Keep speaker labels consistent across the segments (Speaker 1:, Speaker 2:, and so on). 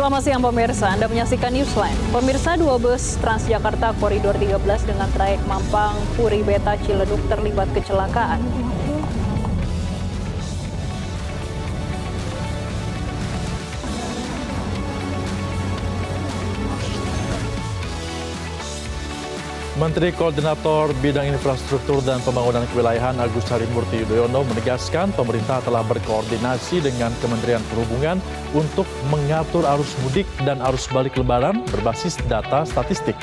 Speaker 1: Selamat siang pemirsa, Anda menyaksikan Newsline. Pemirsa, dua bus Transjakarta Koridor 13 dengan trayek Mampang Puri Beta Ciledug terlibat kecelakaan.
Speaker 2: Menteri Koordinator Bidang Infrastruktur dan Pembangunan Kewilayahan Agus Harimurti Yudhoyono menegaskan pemerintah telah berkoordinasi dengan Kementerian Perhubungan untuk mengatur arus mudik dan arus balik Lebaran berbasis data statistik.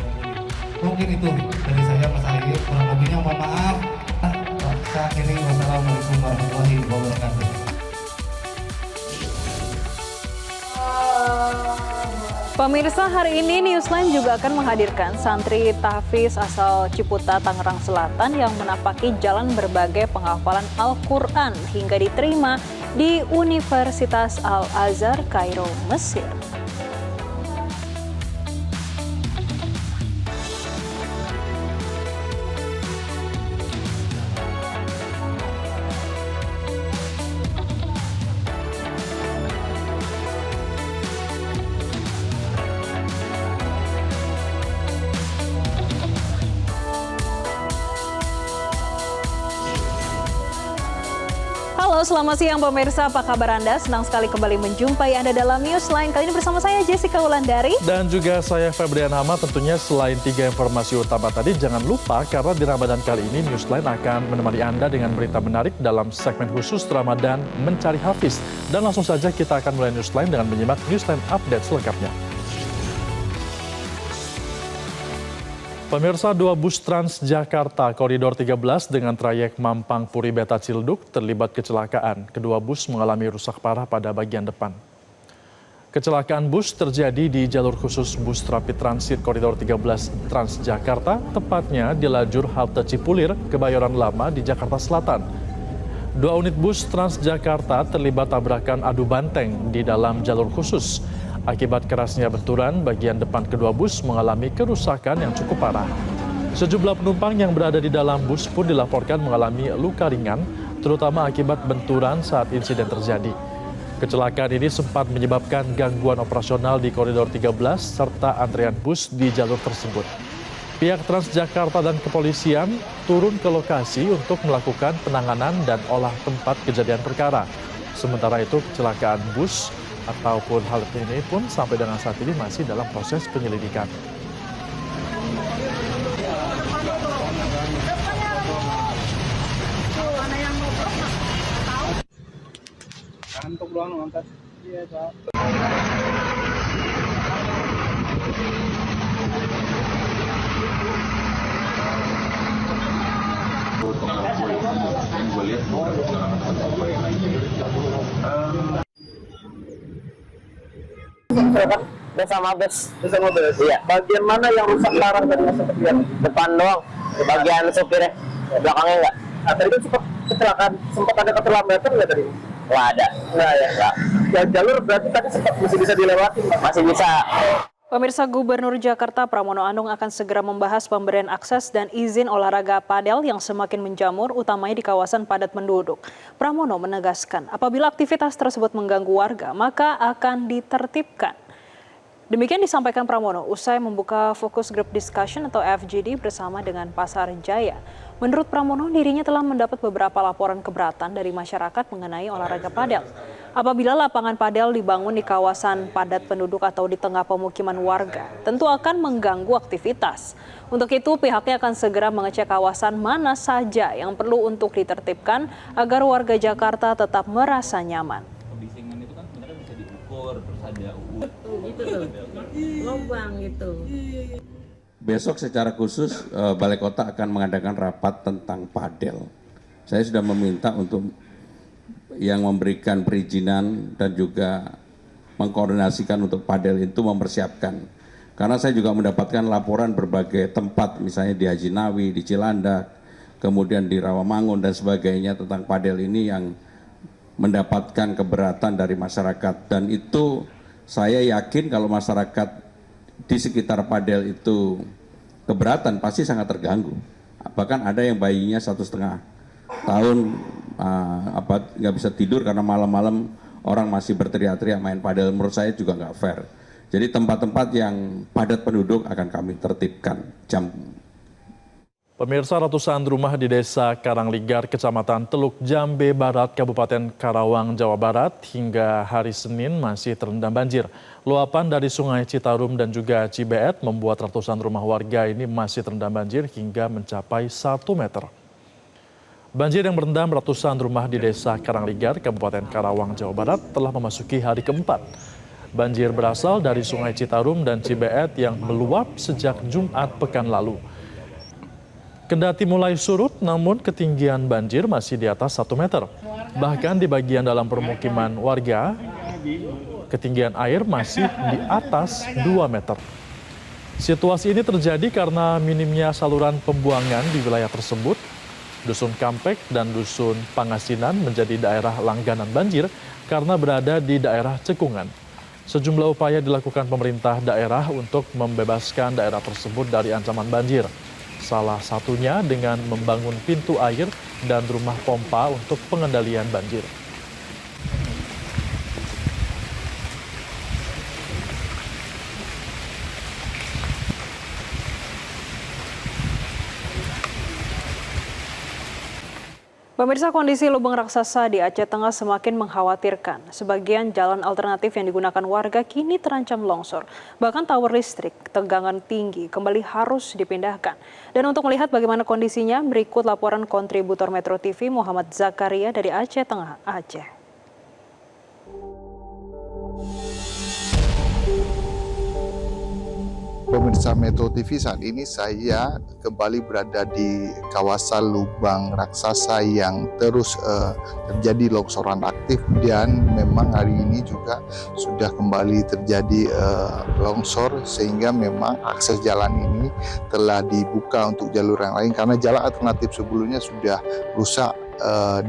Speaker 3: Mungkin itu dari saya Mas Ahy, kurang lebihnya mohon maaf. Saya akhiri, wassalamualaikum warahmatullahi wabarakatuh.
Speaker 1: Pemirsa, hari ini Newsline juga akan menghadirkan santri tahfiz asal Ciputa, Tangerang Selatan yang menapaki jalan berbagai penghafalan Al-Quran hingga diterima di Universitas Al-Azhar, Kairo, Mesir. Halo, selamat siang pemirsa, apa kabar Anda? Senang sekali kembali menjumpai Anda dalam Newsline. Kali ini bersama saya Jessica Wulandari.
Speaker 2: Dan juga saya Febrian Ahmad. Tentunya selain 3 informasi utama tadi, jangan lupa karena di Ramadan kali ini Newsline akan menemani Anda dengan berita menarik dalam segmen khusus Ramadan Mencari Hafiz. Dan langsung saja kita akan mulai Newsline dengan menyimak Newsline Update selengkapnya. Pemirsa, 2 bus Transjakarta Koridor 13 dengan trayek Mampang Puri Beta Ciledug terlibat kecelakaan. Kedua bus mengalami rusak parah pada bagian depan. Kecelakaan bus terjadi di jalur khusus bus Rapid Transit Koridor 13 Transjakarta, tepatnya di lajur halte Cipulir, Kebayoran Lama di Jakarta Selatan. 2 unit bus Transjakarta terlibat tabrakan adu banteng di dalam jalur khusus. Akibat kerasnya benturan, bagian depan kedua bus mengalami kerusakan yang cukup parah. Sejumlah penumpang yang berada di dalam bus pun dilaporkan mengalami luka ringan, terutama akibat benturan saat insiden terjadi. Kecelakaan ini sempat menyebabkan gangguan operasional di Koridor 13 serta antrean bus di jalur tersebut. Pihak Transjakarta dan kepolisian turun ke lokasi untuk melakukan penanganan dan olah tempat kejadian perkara. Sementara itu, kecelakaan bus ataupun hal ini pun sampai dengan saat ini masih dalam proses penyelidikan.
Speaker 3: Kantuk doang nonton. Iya, Pak.
Speaker 4: Bersama bus.
Speaker 3: Iya. Bagian mana yang rusak parah dari sepertian?
Speaker 4: Depan doang, bagian supirnya, belakangnya enggak.
Speaker 3: Tadi kan sempat kecelakaan, sempat ada keterlambatan nggak tadi?
Speaker 4: Nggak ada.
Speaker 3: Nggak ya. Ya jalur berarti tadi sempat masih bisa dilewati.
Speaker 4: Masih bisa.
Speaker 1: Pemirsa, Gubernur Jakarta Pramono Anung akan segera membahas pemberian akses dan izin olahraga padel yang semakin menjamur, utamanya di kawasan padat penduduk. Pramono menegaskan, apabila aktivitas tersebut mengganggu warga, maka akan ditertibkan. Demikian disampaikan Pramono usai membuka Focus Group Discussion atau FGD bersama dengan Pasar Jaya. Menurut Pramono, dirinya telah mendapat beberapa laporan keberatan dari masyarakat mengenai olahraga padel. Apabila lapangan padel dibangun di kawasan padat penduduk atau di tengah pemukiman warga, tentu akan mengganggu aktivitas. Untuk itu, pihaknya akan segera mengecek kawasan mana saja yang perlu untuk ditertibkan agar warga Jakarta tetap merasa nyaman.
Speaker 5: Pembisingan itu kan sebenarnya bisa diukur, terus ada
Speaker 6: gitu tuh, lubang gitu.
Speaker 7: Besok secara khusus Balai Kota akan mengadakan rapat tentang padel. Saya sudah meminta untuk yang memberikan perizinan dan juga mengkoordinasikan untuk padel itu mempersiapkan. Karena saya juga mendapatkan laporan berbagai tempat, misalnya di Haji Nawi, di Cilandak, kemudian di Rawamangun dan sebagainya tentang padel ini yang mendapatkan keberatan dari masyarakat. Dan itu saya yakin kalau masyarakat di sekitar padel itu keberatan pasti sangat terganggu. Bahkan ada yang bayinya 1,5 tahun nggak bisa tidur karena malam-malam orang masih berteriak-teriak main padel. Menurut saya juga nggak fair. Jadi tempat-tempat yang padat penduduk akan kami tertibkan jam.
Speaker 2: Pemirsa, ratusan rumah di Desa Karangligar, Kecamatan Teluk Jambe Barat, Kabupaten Karawang, Jawa Barat hingga hari Senin masih terendam banjir. Luapan dari Sungai Citarum dan juga Cibeet membuat ratusan rumah warga ini masih terendam banjir hingga mencapai 1 meter. Banjir yang merendam ratusan rumah di Desa Karangligar, Kabupaten Karawang, Jawa Barat telah memasuki hari keempat. Banjir berasal dari Sungai Citarum dan Cibeet yang meluap sejak Jumat pekan lalu. Kendati mulai surut, namun ketinggian banjir masih di atas 1 meter. Bahkan di bagian dalam permukiman warga, ketinggian air masih di atas 2 meter. Situasi ini terjadi karena minimnya saluran pembuangan di wilayah tersebut. Dusun Kampek dan Dusun Pangasinan menjadi daerah langganan banjir karena berada di daerah cekungan. Sejumlah upaya dilakukan pemerintah daerah untuk membebaskan daerah tersebut dari ancaman banjir. Salah satunya dengan membangun pintu air dan rumah pompa untuk pengendalian banjir.
Speaker 1: Pemirsa, kondisi lubang raksasa di Aceh Tengah semakin mengkhawatirkan. Sebagian jalan alternatif yang digunakan warga kini terancam longsor. Bahkan tower listrik tegangan tinggi kembali harus dipindahkan. Dan untuk melihat bagaimana kondisinya, berikut laporan kontributor Metro TV Muhammad Zakaria dari Aceh Tengah, Aceh.
Speaker 8: Pemirsa Metro TV, saat ini saya kembali berada di kawasan lubang raksasa yang terus terjadi longsoran aktif, dan memang hari ini juga sudah kembali terjadi longsor, sehingga memang akses jalan ini telah dibuka untuk jalur yang lain karena jalan alternatif sebelumnya sudah rusak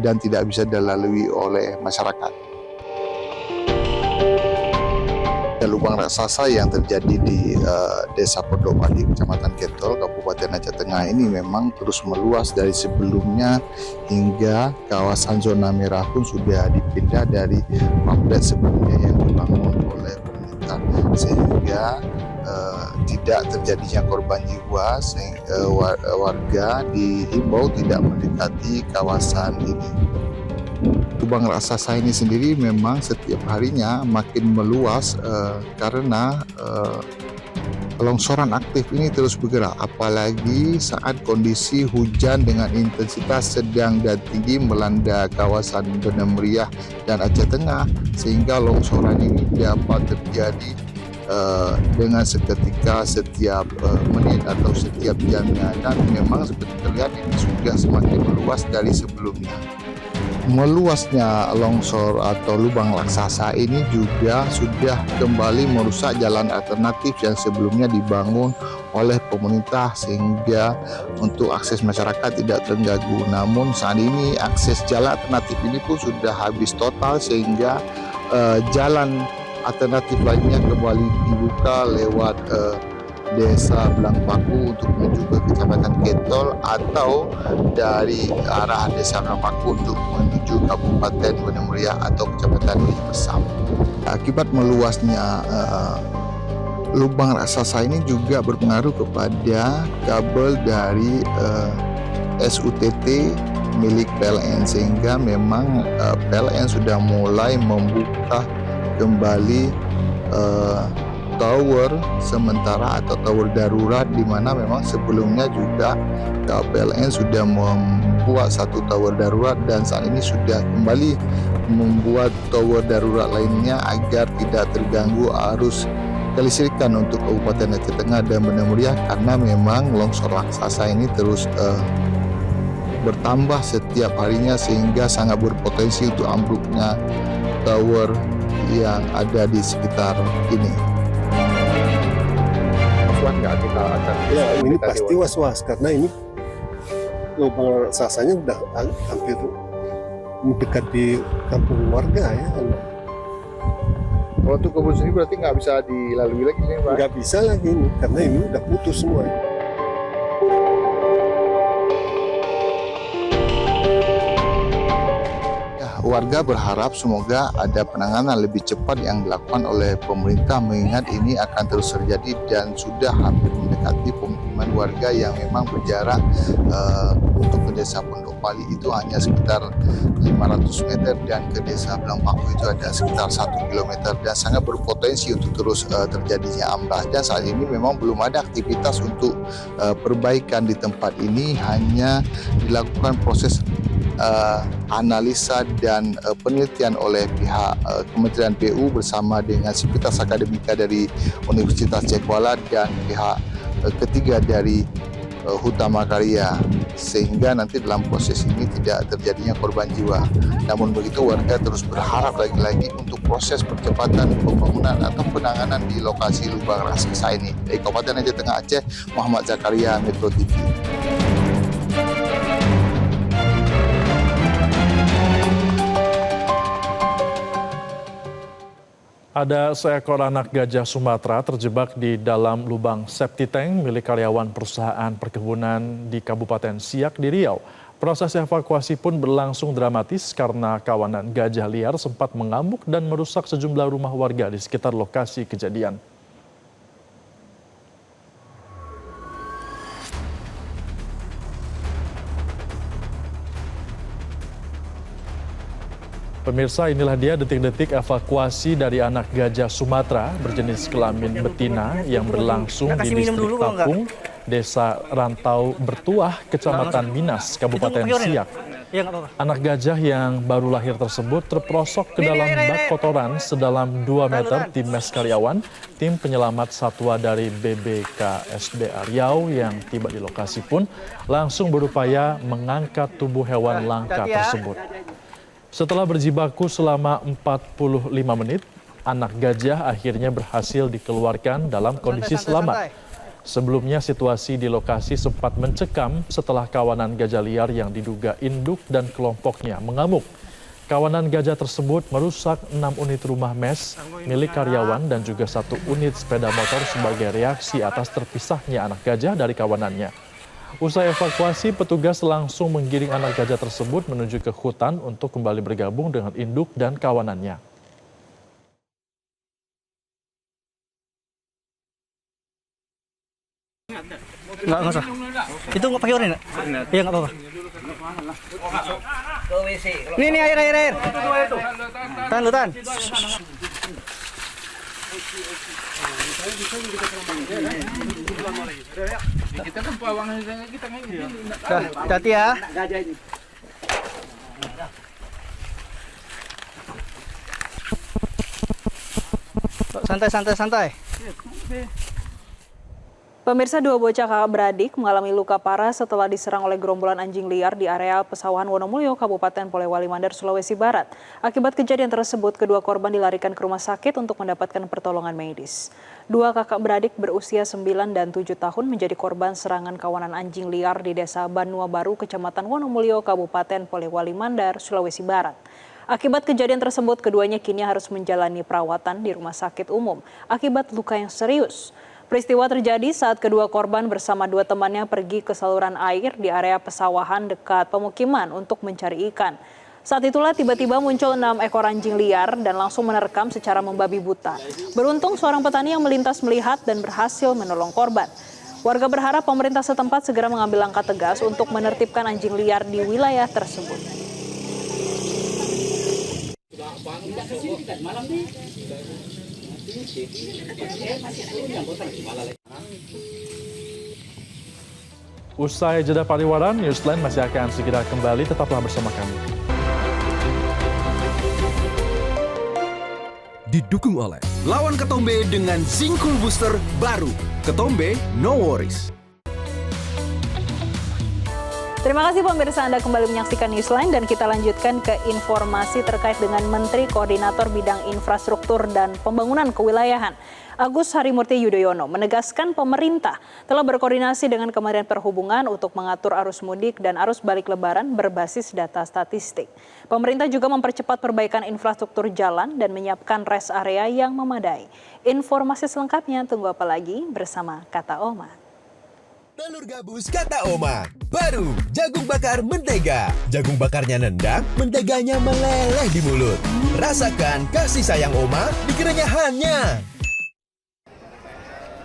Speaker 8: dan tidak bisa dilalui oleh masyarakat. Lubang raksasa yang terjadi di Desa Pondokpadi, Kecamatan Ketol, Kabupaten Aceh Tengah ini memang terus meluas dari sebelumnya hingga kawasan zona merah pun sudah dipindah dari pamflet sebelumnya yang dibangun oleh pemerintah, sehingga tidak terjadinya korban jiwa, sehingga warga dihimbau tidak mendekati kawasan ini. Lubang raksasa ini sendiri memang setiap harinya makin meluas karena longsoran aktif ini terus bergerak, apalagi saat kondisi hujan dengan intensitas sedang dan tinggi melanda kawasan Banda Meriah dan Aceh Tengah, sehingga longsoran ini dapat terjadi dengan seketika setiap menit atau setiap jamnya, dan memang seperti terlihat ini sudah semakin meluas dari sebelumnya. Meluasnya longsor atau lubang raksasa ini juga sudah kembali merusak jalan alternatif yang sebelumnya dibangun oleh pemerintah, sehingga untuk akses masyarakat tidak terganggu. Namun saat ini akses jalan alternatif ini pun sudah habis total, sehingga jalan alternatif lainnya kembali dibuka lewat Desa Blangpaku untuk menuju ke Kecamatan Ketol, atau dari arah Desa Blangpaku untuk menuju Kabupaten Banda Meriah atau Kecamatan Besam. Akibat meluasnya lubang raksasa ini juga berpengaruh kepada kabel dari SUTT milik PLN, sehingga memang PLN sudah mulai membuka kembali tower sementara atau tower darurat, di mana memang sebelumnya juga PLN sudah membuat satu tower darurat, dan saat ini sudah kembali membuat tower darurat lainnya agar tidak terganggu arus kelistrikan untuk Kabupaten Aceh Tengah dan Banda Meriah, karena memang longsor raksasa ini terus bertambah setiap harinya, sehingga sangat berpotensi untuk ambruknya tower yang ada di sekitar ini.
Speaker 9: Nggak kita akan ya ini pasti was-was karena ini lubang raksasanya udah hampir mendekati kampung warga ya.
Speaker 8: Kalau untuk kebun sendiri berarti nggak bisa dilalui lagi nih, Pak?
Speaker 9: Nggak bisa lagi ini karena ini udah putus semua.
Speaker 8: Ya, warga berharap semoga ada penanganan lebih cepat yang dilakukan oleh pemerintah mengingat ini akan terus terjadi dan sudah hampir mendekati pemukiman warga yang memang berjarak untuk ke desa Pondok Pali itu hanya sekitar 500 meter dan ke desa Blangpaku itu ada sekitar 1 km dan sangat berpotensi untuk terus terjadinya amblas. Dan saat ini memang belum ada aktivitas untuk perbaikan di tempat ini, hanya dilakukan proses analisa dan penelitian oleh pihak Kementerian PU bersama dengan Sivitas Akademika dari Universitas Cekuala dan pihak ketiga dari Hutama Karya, sehingga nanti dalam proses ini tidak terjadinya korban jiwa. Namun begitu warga terus berharap lagi-lagi untuk proses percepatan pembangunan atau penanganan di lokasi lubang raksasa ini. Dari Kabupaten Aceh Tengah Aceh, Muhammad Zakaria, Metro TV.
Speaker 2: Ada seekor anak gajah Sumatera terjebak di dalam lubang septic tank milik karyawan perusahaan perkebunan di Kabupaten Siak di Riau. Proses evakuasi pun berlangsung dramatis karena kawanan gajah liar sempat mengamuk dan merusak sejumlah rumah warga di sekitar lokasi kejadian. Pemirsa, inilah dia detik-detik evakuasi dari anak gajah Sumatera berjenis kelamin betina yang berlangsung di distrik Tapung, Desa Rantau Bertuah, Kecamatan Minas, Kabupaten Siak. Anak gajah yang baru lahir tersebut terperosok ke dalam bak kotoran sedalam 2 meter. Tim mes karyawan, tim penyelamat satwa dari BBKSDA Riau yang tiba di lokasi pun langsung berupaya mengangkat tubuh hewan langka tersebut. Setelah berjibaku selama 45 menit, anak gajah akhirnya berhasil dikeluarkan dalam kondisi selamat. Sebelumnya situasi di lokasi sempat mencekam setelah kawanan gajah liar yang diduga induk dan kelompoknya mengamuk. Kawanan gajah tersebut merusak 6 unit rumah mes milik karyawan dan juga 1 unit sepeda motor sebagai reaksi atas terpisahnya anak gajah dari kawanannya. Usai evakuasi, petugas langsung menggiring anak gajah tersebut menuju ke hutan untuk kembali bergabung dengan induk dan kawanannya.
Speaker 10: Enggak usah. Itu nggak pakai oranye? Iya, nggak apa-apa. Ini air. Tahan.
Speaker 5: Kita kan pawang kita
Speaker 10: Hati ya. Santai.
Speaker 1: Pemirsa, 2 bocah kakak beradik mengalami luka parah setelah diserang oleh gerombolan anjing liar di area pesawahan Wonomulyo, Kabupaten Polewali Mandar, Sulawesi Barat. Akibat kejadian tersebut, kedua korban dilarikan ke rumah sakit untuk mendapatkan pertolongan medis. 2 kakak beradik berusia 9 dan 7 tahun menjadi korban serangan kawanan anjing liar di Desa Banua Baru, Kecamatan Wonomulyo, Kabupaten Polewali Mandar, Sulawesi Barat. Akibat kejadian tersebut, keduanya kini harus menjalani perawatan di rumah sakit umum akibat luka yang serius. Peristiwa terjadi saat kedua korban bersama 2 temannya pergi ke saluran air di area pesawahan dekat pemukiman untuk mencari ikan. Saat itulah tiba-tiba muncul 6 ekor anjing liar dan langsung menerkam secara membabi buta. Beruntung seorang petani yang melintas melihat dan berhasil menolong korban. Warga berharap pemerintah setempat segera mengambil langkah tegas untuk menertibkan anjing liar di wilayah tersebut.
Speaker 2: Usai jeda pariwara, Newsline masih akan segera kembali. Tetaplah bersama kami.
Speaker 11: Didukung oleh lawan ketombe dengan Zinc Booster baru. Ketombe no worries.
Speaker 1: Terima kasih pemirsa, Anda kembali menyaksikan Newsline dan kita lanjutkan ke informasi terkait dengan Menteri Koordinator Bidang Infrastruktur dan Pembangunan Kewilayahan. Agus Harimurti Yudhoyono menegaskan pemerintah telah berkoordinasi dengan Kementerian Perhubungan untuk mengatur arus mudik dan arus balik Lebaran berbasis data statistik. Pemerintah juga mempercepat perbaikan infrastruktur jalan dan menyiapkan rest area yang memadai. Informasi selengkapnya tunggu apa lagi bersama Kata Oma.
Speaker 11: Telur gabus Kata Oma. Baru jagung bakar mentega. Jagung bakarnya nendang, menteganya meleleh di mulut. Rasakan kasih sayang Oma di kerenyahannya.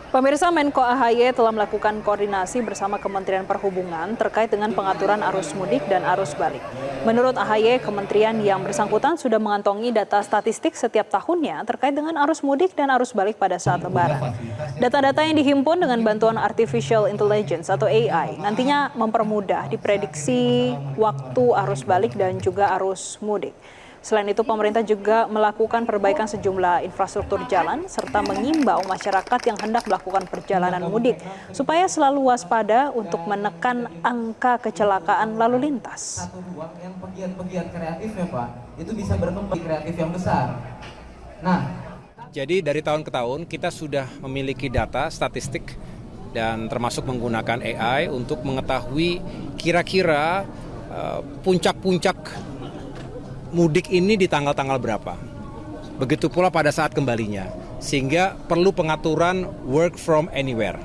Speaker 1: Pemirsa, Menko AHY telah melakukan koordinasi bersama Kementerian Perhubungan terkait dengan pengaturan arus mudik dan arus balik. Menurut AHY, kementerian yang bersangkutan sudah mengantongi data statistik setiap tahunnya terkait dengan arus mudik dan arus balik pada saat Lebaran. Data-data yang dihimpun dengan bantuan Artificial Intelligence atau AI nantinya mempermudah diprediksi waktu arus balik dan juga arus mudik. Selain itu, pemerintah juga melakukan perbaikan sejumlah infrastruktur jalan serta mengimbau masyarakat yang hendak melakukan perjalanan mudik supaya selalu waspada untuk menekan angka kecelakaan lalu lintas.
Speaker 3: Satu ruang yang pegiat-pegiat kreatif ya Pak, itu bisa berkembang kreatif yang besar. Nah,
Speaker 5: Jadi dari tahun ke tahun kita sudah memiliki data statistik dan termasuk menggunakan AI untuk mengetahui kira-kira puncak-puncak mudik ini di tanggal-tanggal berapa. Begitu pula pada saat kembalinya. Sehingga perlu pengaturan work from anywhere.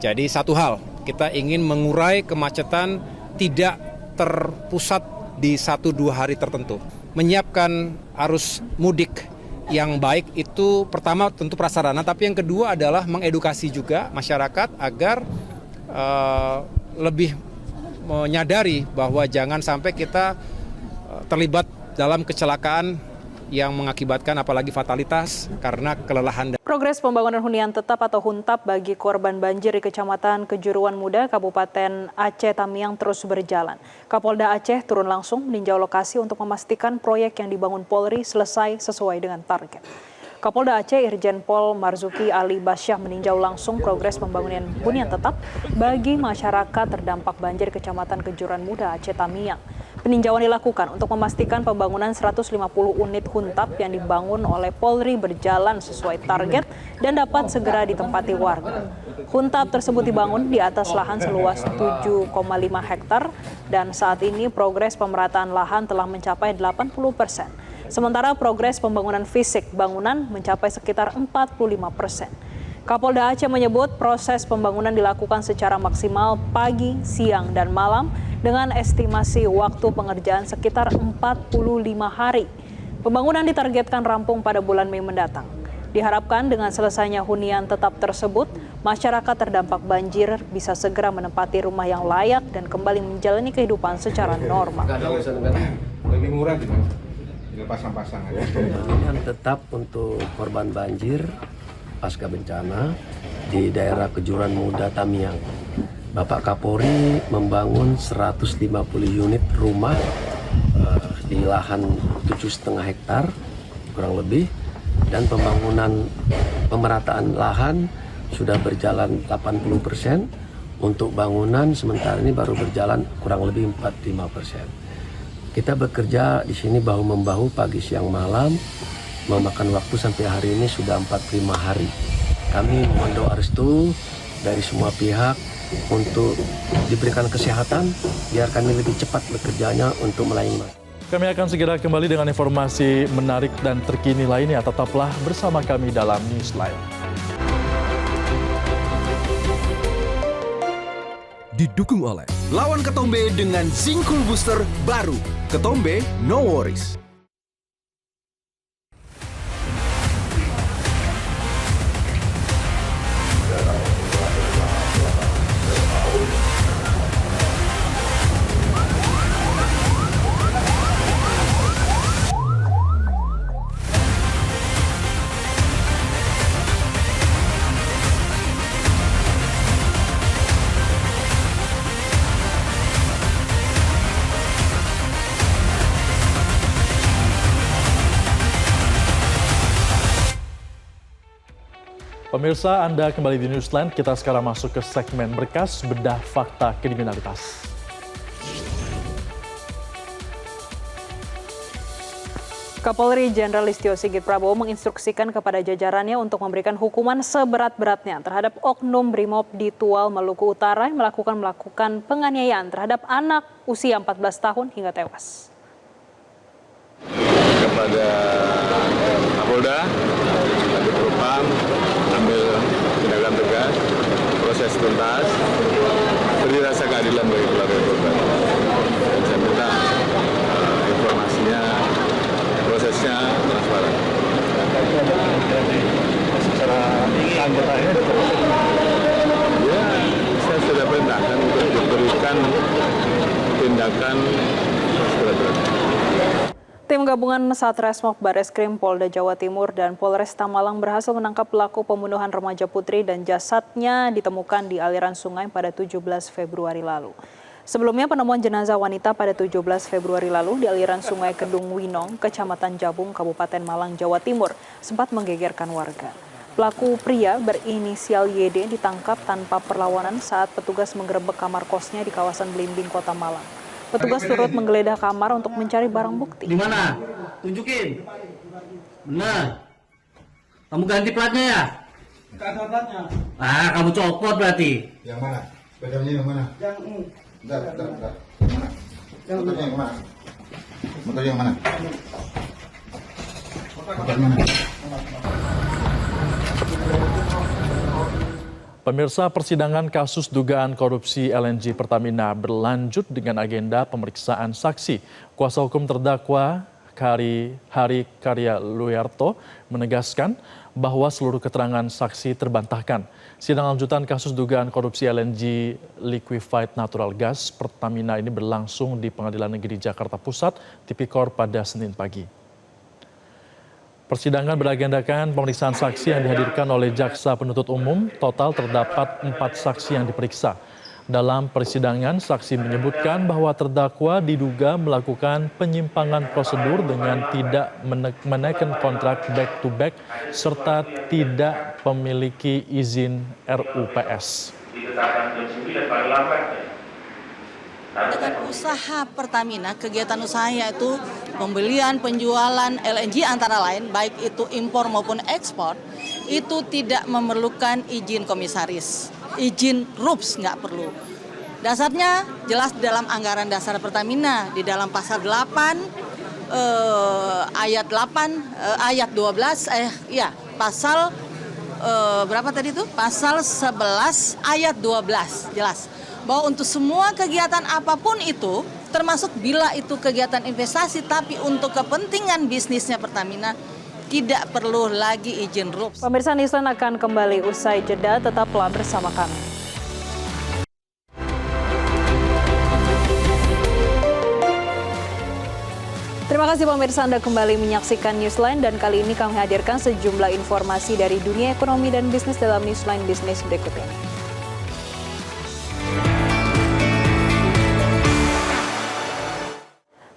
Speaker 5: Jadi satu hal, kita ingin mengurai kemacetan tidak terpusat di 1-2 hari tertentu. Menyiapkan arus mudik yang baik itu pertama tentu prasarana, tapi yang kedua adalah mengedukasi juga masyarakat agar lebih menyadari bahwa jangan sampai kita terlibat dalam kecelakaan yang mengakibatkan apalagi fatalitas karena kelelahan.
Speaker 1: Progres pembangunan hunian tetap atau huntap bagi korban banjir di Kecamatan Kejuruan Muda, Kabupaten Aceh Tamiang terus berjalan. Kapolda Aceh turun langsung meninjau lokasi untuk memastikan proyek yang dibangun Polri selesai sesuai dengan target. Kapolda Aceh Irjen Pol Marzuki Ali Basyah meninjau langsung progres pembangunan hunian tetap bagi masyarakat terdampak banjir Kecamatan Kejuruan Muda Aceh Tamiang. Peninjauan dilakukan untuk memastikan pembangunan 150 unit huntap yang dibangun oleh Polri berjalan sesuai target dan dapat segera ditempati warga. Huntap tersebut dibangun di atas lahan seluas 7,5 hektar dan saat ini progres pemerataan lahan telah mencapai 80%. Sementara progres pembangunan fisik bangunan mencapai sekitar 45%. Kapolda Aceh menyebut proses pembangunan dilakukan secara maksimal pagi, siang, dan malam dengan estimasi waktu pengerjaan sekitar 45 hari. Pembangunan ditargetkan rampung pada bulan Mei mendatang. Diharapkan dengan selesainya hunian tetap tersebut, masyarakat terdampak banjir bisa segera menempati rumah yang layak dan kembali menjalani kehidupan secara normal.
Speaker 5: Lebih murah gitu, pasang-pasang aja.
Speaker 10: Hunian tetap untuk korban banjir pasca bencana di daerah Kejuruan Muda Tamiang. Bapak Kapolri membangun 150 unit rumah di lahan 7,5 hektar kurang lebih, dan pemerataan lahan sudah berjalan 80%. Untuk bangunan sementara ini baru berjalan kurang lebih 45%. Kita bekerja di sini bahu-membahu pagi siang malam, memakan waktu sampai hari ini sudah 45 hari. Kami mohon doa restu dari semua pihak untuk diberikan kesehatan biar kami lebih cepat bekerjanya untuk melayani.
Speaker 2: Kami akan segera kembali dengan informasi menarik dan terkini lainnya. Tetaplah bersama kami dalam Newsline.
Speaker 11: Didukung oleh lawan ketombe dengan Zinc Booster baru. Ketombe no worries.
Speaker 2: Pemirsa, Anda kembali di Newsline. Kita sekarang masuk ke segmen berkas bedah fakta kriminalitas.
Speaker 1: Kapolri Jenderal Listio Sigit Prabowo menginstruksikan kepada jajarannya untuk memberikan hukuman seberat-beratnya terhadap oknum Brimob di Tual, Maluku Utara yang melakukan penganiayaan terhadap anak usia 14 tahun hingga tewas.
Speaker 5: Kepada Kapolda, Kadif Propam, ambil tindakan tegas, proses tuntas, beri
Speaker 12: rasa keadilan bagi keluarga korban. Dan saya minta informasinya, prosesnya transparan.
Speaker 9: Secara anggotanya
Speaker 12: Ya, saya sudah perintahkan untuk diberikan tindakan seberat-beratnya.
Speaker 1: Tim gabungan Satreskrim Bareskrim Polda Jawa Timur dan Polresta Malang berhasil menangkap pelaku pembunuhan remaja putri dan jasadnya ditemukan di aliran sungai pada 17 Februari lalu. Sebelumnya penemuan jenazah wanita pada 17 Februari lalu di aliran sungai Kedung Winong, Kecamatan Jabung, Kabupaten Malang, Jawa Timur sempat menggegerkan warga. Pelaku pria berinisial YD ditangkap tanpa perlawanan saat petugas menggerebek kamar kosnya di kawasan Belimbing, Kota Malang. Petugas turut menggeledah kamar untuk mencari barang bukti.
Speaker 13: Di mana? Tunjukin. Benar. Kamu ganti platnya ya?
Speaker 3: Ganti platnya.
Speaker 13: Ah, kamu copot berarti.
Speaker 3: Yang mana? Sepedanya yang mana? Yang Bentar. Yang mana? Motornya yang mana? Motornya yang mana? Motor mana?
Speaker 2: Pemirsa, persidangan kasus dugaan korupsi LNG Pertamina berlanjut dengan agenda pemeriksaan saksi. Kuasa hukum terdakwa Hari Karya Luyarto menegaskan bahwa seluruh keterangan saksi terbantahkan. Sidang lanjutan kasus dugaan korupsi LNG Liquefied Natural Gas Pertamina ini berlangsung di Pengadilan Negeri Jakarta Pusat, Tipikor pada Senin pagi. Persidangan beragendakan pemeriksaan saksi yang dihadirkan oleh Jaksa Penuntut Umum. Total terdapat 4 saksi yang diperiksa. Dalam persidangan, saksi menyebutkan bahwa terdakwa diduga melakukan penyimpangan prosedur dengan tidak menaikkan kontrak back-to-back serta tidak memiliki izin RUPS.
Speaker 14: Dengan usaha Pertamina, kegiatan usahanya itu pembelian, penjualan LNG antara lain, baik itu impor maupun ekspor, itu tidak memerlukan izin komisaris. Izin RUPS nggak perlu. Dasarnya jelas dalam anggaran dasar Pertamina, di dalam pasal 8, ayat 12, pasal berapa tadi itu? Pasal 11 ayat 12, jelas. Bahwa untuk semua kegiatan apapun itu, termasuk bila itu kegiatan investasi, tapi untuk kepentingan bisnisnya Pertamina, tidak perlu lagi izin RUPS.
Speaker 1: Pemirsa, Newsline akan kembali usai jeda, tetaplah bersama kami. Terima kasih pemirsa, Anda kembali menyaksikan Newsline dan kali ini kami hadirkan sejumlah informasi dari dunia ekonomi dan bisnis dalam Newsline Bisnis berikut ini.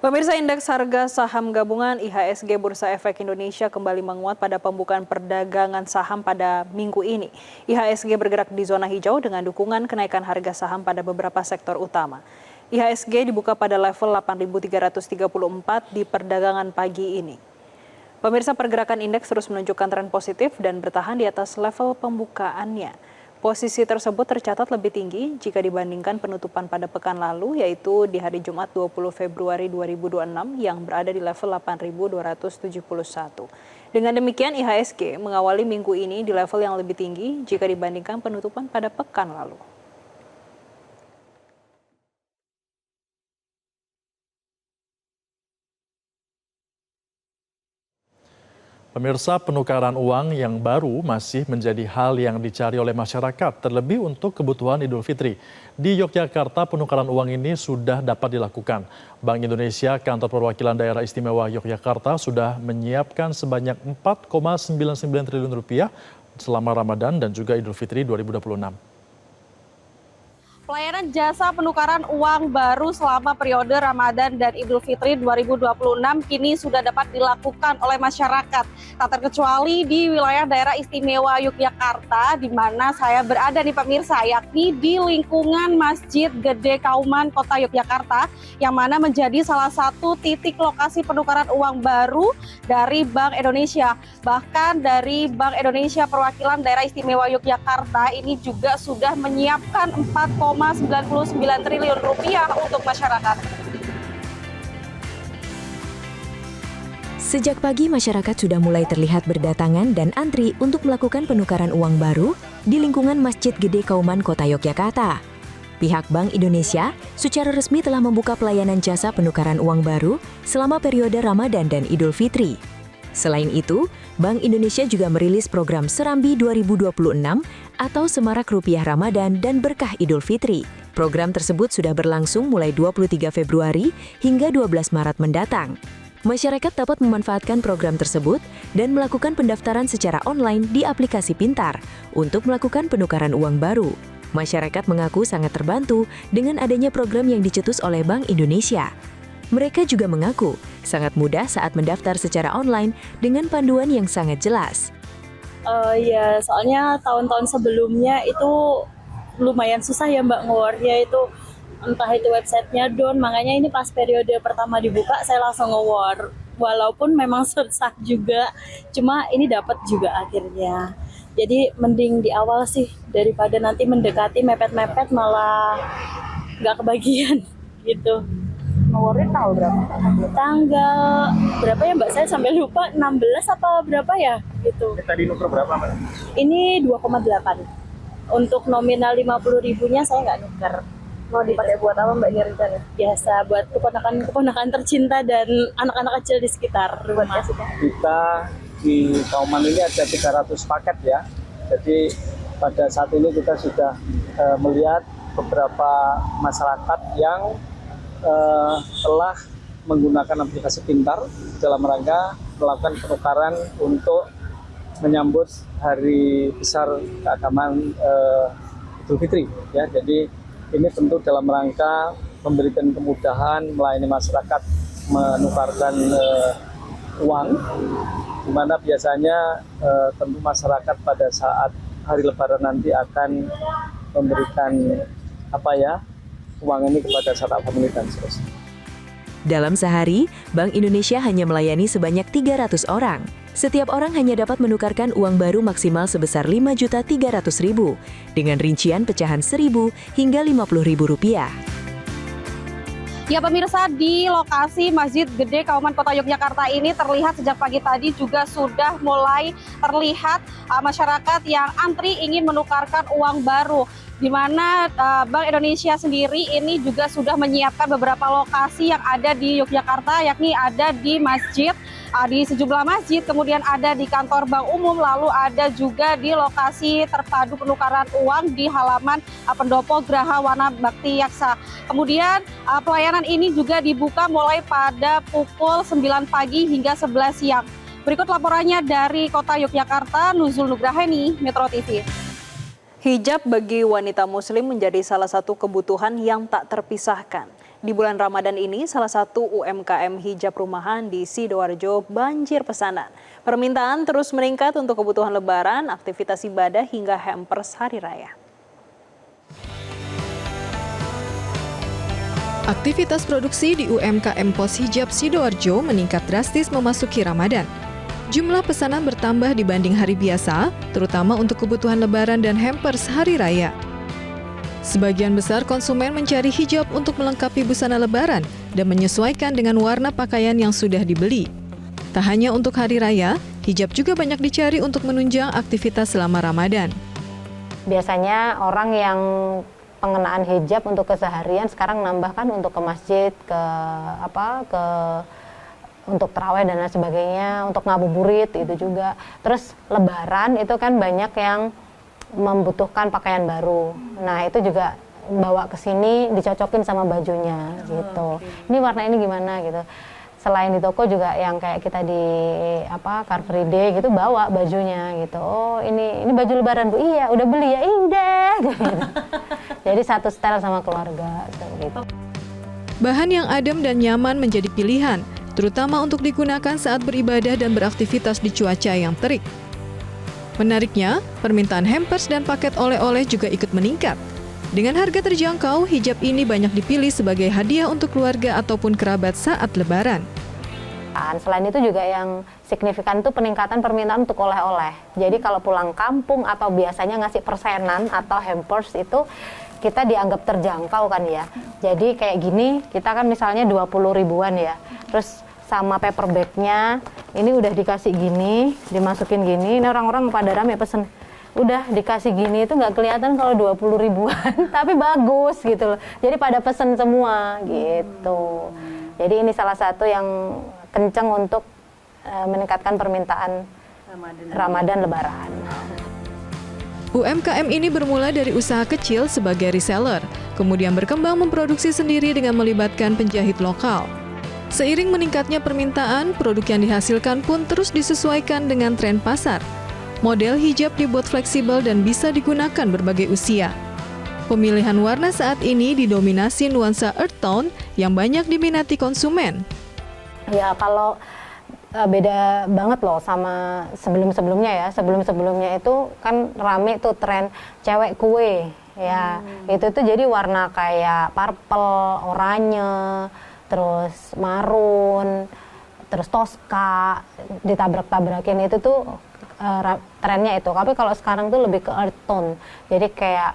Speaker 1: Pemirsa, indeks harga saham gabungan IHSG Bursa Efek Indonesia kembali menguat pada pembukaan perdagangan saham pada minggu ini. IHSG bergerak di zona hijau dengan dukungan kenaikan harga saham pada beberapa sektor utama. IHSG dibuka pada level 8.334 di perdagangan pagi ini. Pemirsa, pergerakan indeks terus menunjukkan tren positif dan bertahan di atas level pembukaannya. Posisi tersebut tercatat lebih tinggi jika dibandingkan penutupan pada pekan lalu, yaitu di hari Jumat 20 Februari 2026 yang berada di level 8.271. Dengan demikian, IHSG mengawali minggu ini di level yang lebih tinggi jika dibandingkan penutupan pada pekan lalu.
Speaker 2: Pemirsa, penukaran uang yang baru masih menjadi hal yang dicari oleh masyarakat, terlebih untuk kebutuhan Idul Fitri. Di Yogyakarta, penukaran uang ini sudah dapat dilakukan. Bank Indonesia, Kantor Perwakilan Daerah Istimewa Yogyakarta sudah menyiapkan sebanyak 4,99 triliun rupiah selama Ramadan dan juga Idul Fitri 2026.
Speaker 15: Pelayanan jasa penukaran uang baru selama periode Ramadan dan Idul Fitri 2026 kini sudah dapat dilakukan oleh masyarakat. Tak terkecuali di wilayah daerah istimewa Yogyakarta, di mana saya berada nih pemirsa, yakni di lingkungan Masjid Gede Kauman Kota Yogyakarta, yang mana menjadi salah satu titik lokasi penukaran uang baru dari Bank Indonesia. Bahkan dari Bank Indonesia Perwakilan Daerah Istimewa Yogyakarta ini juga sudah menyiapkan 4,99 triliun rupiah untuk masyarakat.
Speaker 16: Sejak pagi masyarakat sudah mulai terlihat berdatangan dan antri untuk melakukan penukaran uang baru di lingkungan Masjid Gede Kauman Kota Yogyakarta. Pihak Bank Indonesia secara resmi telah membuka pelayanan jasa penukaran uang baru selama periode Ramadan dan Idul Fitri. Selain itu, Bank Indonesia juga merilis program Serambi 2026 atau Semarak Rupiah Ramadan dan Berkah Idul Fitri. Program tersebut sudah berlangsung mulai 23 Februari hingga 12 Maret mendatang. Masyarakat dapat memanfaatkan program tersebut dan melakukan pendaftaran secara online di aplikasi Pintar untuk melakukan penukaran uang baru. Masyarakat mengaku sangat terbantu dengan adanya program yang dicetus oleh Bank Indonesia. Mereka juga mengaku sangat mudah saat mendaftar secara online dengan panduan yang sangat jelas.
Speaker 17: Ya, soalnya tahun-tahun sebelumnya itu lumayan susah ya Mbak nge-war-nya itu. Entah itu websitenya down, makanya ini pas periode pertama dibuka saya langsung nge-war. Walaupun memang susah juga, cuma ini dapat juga akhirnya. Jadi mending di awal sih, daripada nanti mendekati mepet-mepet malah nggak kebagian gitu.
Speaker 15: Nge-war-nya tahu berapa?
Speaker 17: Tanggal berapa ya Mbak? Saya sampai lupa, 16 apa berapa ya gitu.
Speaker 18: Tadi nuker berapa Mbak?
Speaker 17: Ini 2,8. Untuk nominal 50.000-nya saya nggak nuker.
Speaker 15: Mau dipakai buat apa Mbak ini rencana?
Speaker 17: Biasa buat keponakan tercinta dan anak-anak kecil di sekitar rumah.
Speaker 18: Kita di Kauman ini ada 300 paket ya. Jadi pada saat ini kita sudah melihat beberapa masyarakat yang telah menggunakan aplikasi Pintar dalam rangka melakukan penukaran untuk menyambut hari besar keagamaan Idul Fitri ya. Jadi ini tentu dalam rangka memberikan kemudahan melayani masyarakat menukarkan uang, di mana biasanya tentu masyarakat pada saat hari Lebaran nanti akan memberikan uang ini kepada startup family dan seterusnya.
Speaker 16: Dalam sehari, Bank Indonesia hanya melayani sebanyak 300 orang. Setiap orang hanya dapat menukarkan uang baru maksimal sebesar Rp5.300.000 dengan rincian pecahan Rp1.000 hingga Rp50.000.
Speaker 15: Ya pemirsa, di lokasi Masjid Gede Kauman Kota Yogyakarta ini terlihat sejak pagi tadi juga sudah mulai terlihat masyarakat yang antri ingin menukarkan uang baru. Di mana Bank Indonesia sendiri ini juga sudah menyiapkan beberapa lokasi yang ada di Yogyakarta, yakni ada di masjid, di sejumlah masjid, kemudian ada di kantor bank umum, lalu ada juga di lokasi terpadu penukaran uang di halaman pendopo Graha Wana Bakti Yaksa. Kemudian pelayanan ini juga dibuka mulai pada pukul 9 pagi hingga 11 siang. Berikut laporannya dari Kota Yogyakarta, Nuzul Nugraheni, Metro TV.
Speaker 1: Hijab bagi wanita muslim menjadi salah satu kebutuhan yang tak terpisahkan. Di bulan Ramadan ini, salah satu UMKM hijab rumahan di Sidoarjo banjir pesanan. Permintaan terus meningkat untuk kebutuhan lebaran, aktivitas ibadah hingga hampers hari raya.
Speaker 19: Aktivitas produksi di UMKM Pos Hijab Sidoarjo meningkat drastis memasuki Ramadan. Jumlah pesanan bertambah dibanding hari biasa, terutama untuk kebutuhan lebaran dan hampers hari raya. Sebagian besar konsumen mencari hijab untuk melengkapi busana lebaran dan menyesuaikan dengan warna pakaian yang sudah dibeli. Tak hanya untuk hari raya, hijab juga banyak dicari untuk menunjang aktivitas selama Ramadan.
Speaker 20: Biasanya orang yang pengenaan hijab untuk keseharian sekarang nambahkan untuk ke masjid, untuk terawih dan lain sebagainya, untuk ngabuburit itu juga. Terus lebaran itu kan banyak yang membutuhkan pakaian baru. Nah, itu juga bawa ke sini dicocokin sama bajunya gitu. Ini warna ini gimana gitu. Selain di toko juga yang kayak kita di Car Free Day gitu bawa bajunya gitu. Oh, ini baju lebaran Bu. Iya, udah beli ya? Udah. Gitu. Jadi satu style sama keluarga gitu.
Speaker 19: Bahan yang adem dan nyaman menjadi pilihan, terutama untuk digunakan saat beribadah dan beraktivitas di cuaca yang terik. Menariknya, permintaan hampers dan paket oleh-oleh juga ikut meningkat. Dengan harga terjangkau, hijab ini banyak dipilih sebagai hadiah untuk keluarga ataupun kerabat saat lebaran.
Speaker 20: Selain itu juga yang signifikan itu peningkatan permintaan untuk oleh-oleh. Jadi kalau pulang kampung atau biasanya ngasih persenan atau hampers itu kita dianggap terjangkau kan ya. Jadi kayak gini, kita kan misalnya 20 ribuan ya. Terus sama paper bag-nya, ini udah dikasih gini, dimasukin gini. Ini orang-orang pada rame pesen. udah dikasih gini itu nggak kelihatan kalau 20 ribuan, tapi bagus gitu loh. Jadi pada pesen semua gitu. Jadi ini salah satu yang kenceng untuk meningkatkan permintaan Ramadan Lebaran.
Speaker 19: UMKM ini bermula dari usaha kecil sebagai reseller, kemudian berkembang memproduksi sendiri dengan melibatkan penjahit lokal. Seiring meningkatnya permintaan, produk yang dihasilkan pun terus disesuaikan dengan tren pasar. Model hijab dibuat fleksibel dan bisa digunakan berbagai usia. Pemilihan warna saat ini didominasi nuansa earth tone yang banyak diminati konsumen.
Speaker 20: Ya kalau beda banget loh sama sebelum-sebelumnya ya. Sebelum-sebelumnya itu kan rame tuh tren cewek kue. Ya, itu tuh jadi warna kayak purple, oranye, terus marun, terus toska, ditabrak-tabrakin itu tuh trennya itu. Tapi kalau sekarang tuh lebih ke earth tone. Jadi kayak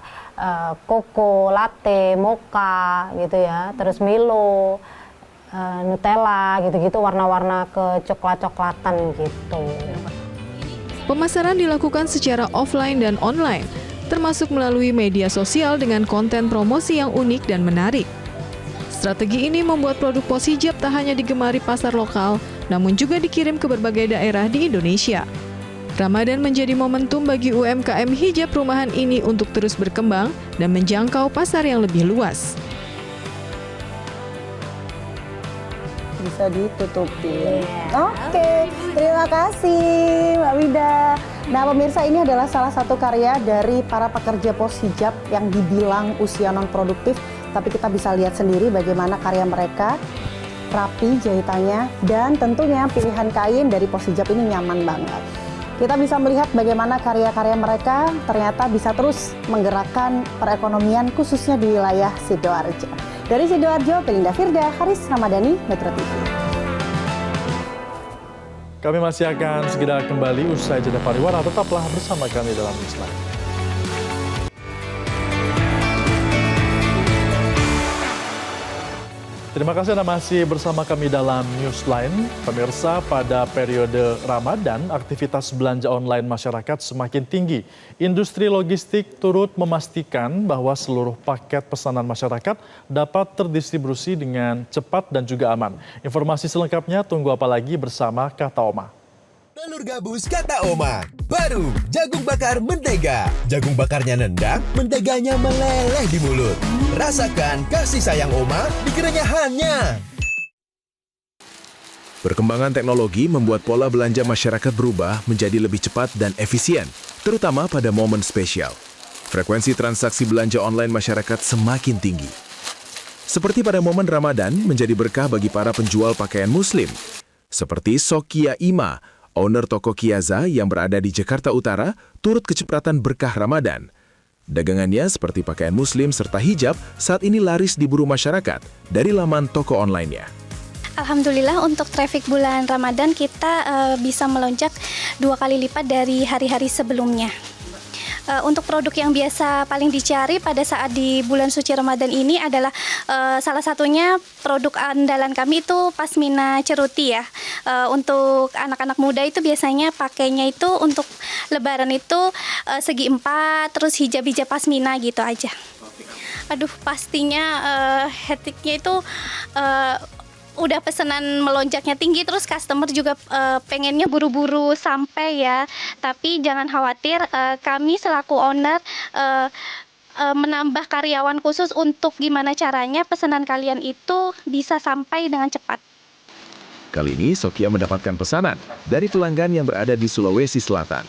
Speaker 20: koko, latte, mocha gitu ya. Terus Milo, Nutella gitu-gitu, warna-warna ke coklat-coklatan gitu.
Speaker 19: Pemasaran dilakukan secara offline dan online, termasuk melalui media sosial dengan konten promosi yang unik dan menarik. Strategi ini membuat produk pos hijab tak hanya digemari pasar lokal, namun juga dikirim ke berbagai daerah di Indonesia. Ramadan menjadi momentum bagi UMKM hijab rumahan ini untuk terus berkembang dan menjangkau pasar yang lebih luas.
Speaker 21: Bisa ditutupin. Oke, terima kasih Mbak Wida. Nah pemirsa, ini adalah salah satu karya dari para pekerja pos hijab yang dibilang usia non produktif, tapi kita bisa lihat sendiri bagaimana karya mereka rapi jahitannya, dan tentunya pilihan kain dari pos hijab ini nyaman banget. Kita bisa melihat bagaimana karya-karya mereka ternyata bisa terus menggerakkan perekonomian khususnya di wilayah Sidoarjo. Dari Sidoarjo, Belinda Firda, Haris Ramadhani, Metro TV.
Speaker 2: Kami masih akan segera kembali usai jeda pariwara. Tetaplah bersama kami dalam Newsline. Terima kasih Anda masih bersama kami dalam Newsline. Pemirsa, pada periode Ramadan, aktivitas belanja online masyarakat semakin tinggi. Industri logistik turut memastikan bahwa seluruh paket pesanan masyarakat dapat terdistribusi dengan cepat dan juga aman. Informasi selengkapnya tunggu apa lagi bersama Kata Oma.
Speaker 11: Telur gabus Kata Oma. Baru, jagung bakar mentega. Jagung bakarnya nendang, menteganya meleleh di mulut. Rasakan kasih sayang Oma di kerenyahannya. Perkembangan teknologi membuat pola belanja masyarakat berubah menjadi lebih cepat dan efisien, terutama pada momen spesial. Frekuensi transaksi belanja online masyarakat semakin tinggi. Seperti pada momen Ramadan menjadi berkah bagi para penjual pakaian muslim. Seperti Sokia Ima, owner toko Kiaza yang berada di Jakarta Utara, turut kecipratan berkah Ramadan. Dagangannya seperti pakaian muslim serta hijab saat ini laris diburu masyarakat dari laman toko online-nya.
Speaker 22: Alhamdulillah untuk traffic bulan Ramadan kita bisa melonjak 2 kali lipat dari hari-hari sebelumnya. Untuk produk yang biasa paling dicari pada saat di bulan suci Ramadan ini adalah salah satunya produk andalan kami itu pasmina ceruti ya. Untuk anak-anak muda itu biasanya pakainya itu untuk lebaran itu segi 4, terus hijab-hijab pasmina gitu aja. Aduh pastinya hektiknya itu udah pesanan melonjaknya tinggi, terus customer juga pengennya buru-buru sampai ya. Tapi jangan khawatir, kami selaku owner menambah karyawan khusus untuk gimana caranya pesanan kalian itu bisa sampai dengan cepat.
Speaker 11: Kali ini Sokia mendapatkan pesanan dari pelanggan yang berada di Sulawesi Selatan.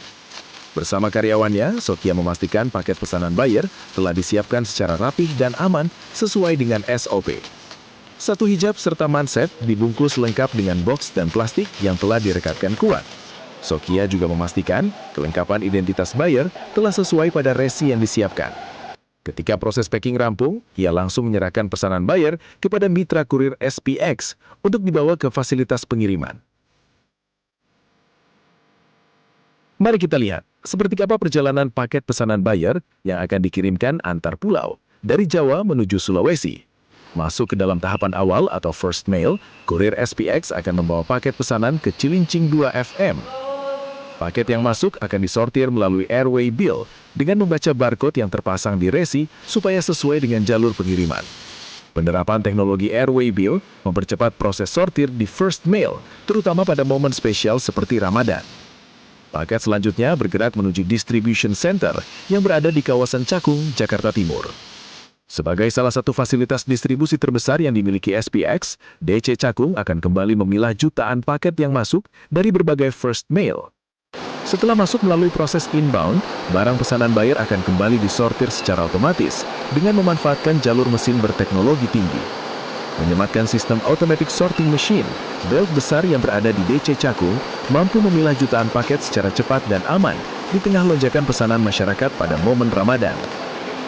Speaker 11: Bersama karyawannya, Sokia memastikan paket pesanan buyer telah disiapkan secara rapih dan aman sesuai dengan SOP. Satu hijab serta manset dibungkus lengkap dengan box dan plastik yang telah direkatkan kuat. Sokia juga memastikan kelengkapan identitas buyer telah sesuai pada resi yang disiapkan. Ketika proses packing rampung, ia langsung menyerahkan pesanan buyer kepada mitra kurir SPX untuk dibawa ke fasilitas pengiriman. Mari kita lihat seperti apa perjalanan paket pesanan buyer yang akan dikirimkan antar pulau dari Jawa menuju Sulawesi. Masuk ke dalam tahapan awal atau first mail, kurir SPX akan membawa paket pesanan ke Cilincing 2 FM. Paket yang masuk akan disortir melalui airway bill dengan membaca barcode yang terpasang di resi supaya sesuai dengan jalur pengiriman. Penerapan teknologi airway bill mempercepat proses sortir di first mail, terutama pada momen spesial seperti Ramadan. Paket selanjutnya bergerak menuju distribution center yang berada di kawasan Cakung, Jakarta Timur. Sebagai salah satu fasilitas distribusi terbesar yang dimiliki SPX, DC Cakung akan kembali memilah jutaan paket yang masuk dari berbagai first mail. Setelah masuk melalui proses inbound, barang pesanan buyer akan kembali disortir secara otomatis dengan memanfaatkan jalur mesin berteknologi tinggi. Menyematkan sistem automatic sorting machine, belt besar yang berada di DC Cakung mampu memilah jutaan paket secara cepat dan aman di tengah lonjakan pesanan masyarakat pada momen Ramadan.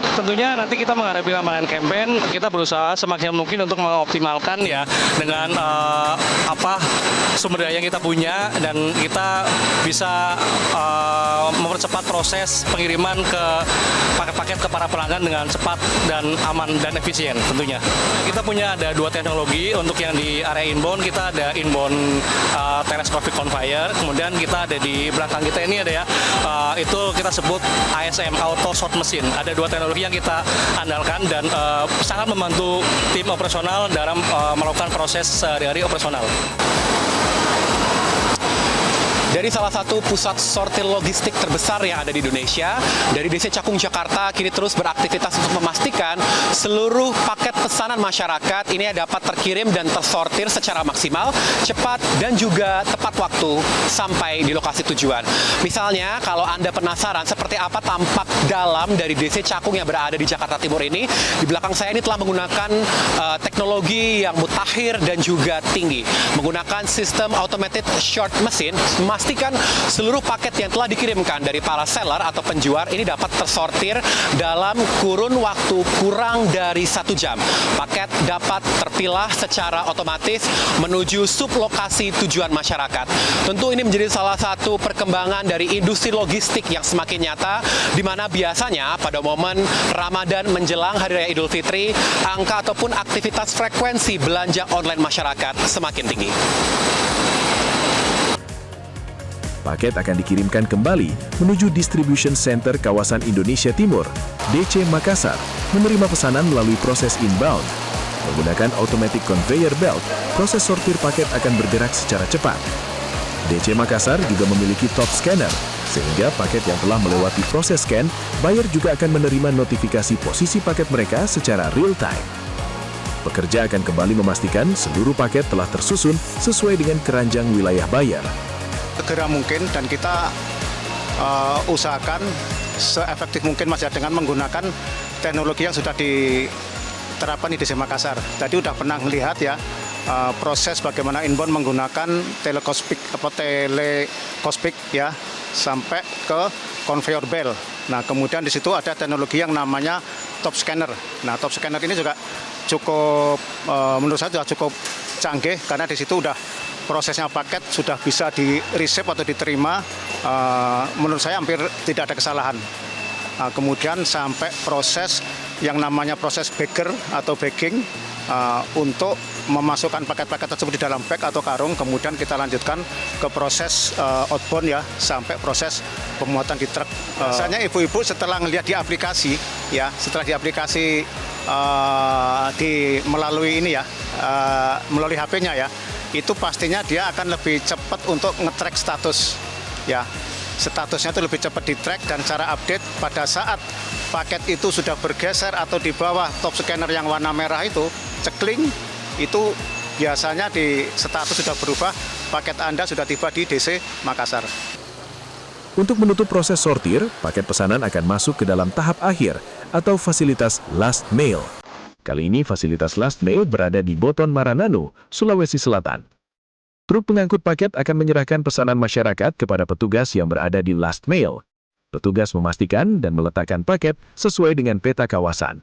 Speaker 4: Tentunya nanti kita menghadapi Ramadan campaign, kita berusaha semaksimal mungkin untuk mengoptimalkan ya dengan sumber daya yang kita punya, dan kita bisa mempercepat proses pengiriman ke paket-paket ke para pelanggan dengan cepat dan aman dan efisien tentunya. Kita punya ada 2 teknologi. Untuk yang di area inbound, kita ada inbound telescopic conveyor, kemudian kita ada di belakang kita ini ada ya, itu kita sebut ASM, auto sort machine. Ada 2 teknologi yang kita andalkan dan sangat membantu tim operasional dalam melakukan proses sehari-hari operasional.
Speaker 6: Dari salah satu pusat sortir logistik terbesar yang ada di Indonesia, dari DC Cakung Jakarta kini terus beraktivitas untuk memastikan seluruh paket pesanan masyarakat ini dapat terkirim dan tersortir secara maksimal, cepat, dan juga tepat waktu sampai di lokasi tujuan. Misalnya, kalau Anda penasaran seperti apa tampak dalam dari DC Cakung yang berada di Jakarta Timur ini, di belakang saya ini telah menggunakan teknologi yang mutakhir dan juga tinggi. Menggunakan sistem automated short machine, memastikan seluruh paket yang telah dikirimkan dari para seller atau penjual ini dapat tersortir dalam kurun waktu kurang dari 1 jam. Paket dapat terpilah secara otomatis menuju sublokasi tujuan masyarakat. Tentu ini menjadi salah satu perkembangan dari industri logistik yang semakin nyata, di mana biasanya pada momen Ramadan menjelang Hari Raya Idul Fitri, angka ataupun aktivitas frekuensi belanja online masyarakat semakin tinggi.
Speaker 11: Paket akan dikirimkan kembali menuju Distribution Center kawasan Indonesia Timur, DC Makassar, menerima pesanan melalui proses inbound. Menggunakan automatic conveyor belt, proses sortir paket akan bergerak secara cepat. DC Makassar juga memiliki top scanner, sehingga paket yang telah melewati proses scan, buyer juga akan menerima notifikasi posisi paket mereka secara real time. Pekerja akan kembali memastikan seluruh paket telah tersusun sesuai dengan keranjang wilayah buyer.
Speaker 23: Segera mungkin, dan kita usahakan seefektif mungkin Mas ya, dengan menggunakan teknologi yang sudah diterapkan di DC Makassar. Tadi udah pernah melihat ya proses bagaimana inbound menggunakan telekospik ya sampai ke conveyor belt. Nah, kemudian di situ ada teknologi yang namanya top scanner. Nah, top scanner ini juga cukup menurut saya sudah cukup canggih, karena di situ udah prosesnya paket sudah bisa di-receive atau diterima, menurut saya hampir tidak ada kesalahan. Kemudian sampai proses yang namanya proses bagger atau bagging, untuk memasukkan paket-paket tersebut di dalam bag atau karung, kemudian kita lanjutkan ke proses outbound ya, sampai proses pemuatan di truk. Biasanya ibu-ibu setelah melihat di aplikasi ya, setelah di aplikasi melalui ini ya, melalui HP-nya ya, itu pastinya dia akan lebih cepat untuk nge-track status ya. Statusnya itu lebih cepat di-track, dan cara update pada saat paket itu sudah bergeser atau di bawah top scanner yang warna merah itu cekling, itu biasanya di status sudah berubah, paket Anda sudah tiba di DC Makassar.
Speaker 11: Untuk menutup proses sortir, paket pesanan akan masuk ke dalam tahap akhir atau fasilitas last mail. Kali ini fasilitas last mail berada di Boton Marananu, Sulawesi Selatan. Truk pengangkut paket akan menyerahkan pesanan masyarakat kepada petugas yang berada di last mail. Petugas memastikan dan meletakkan paket sesuai dengan peta kawasan.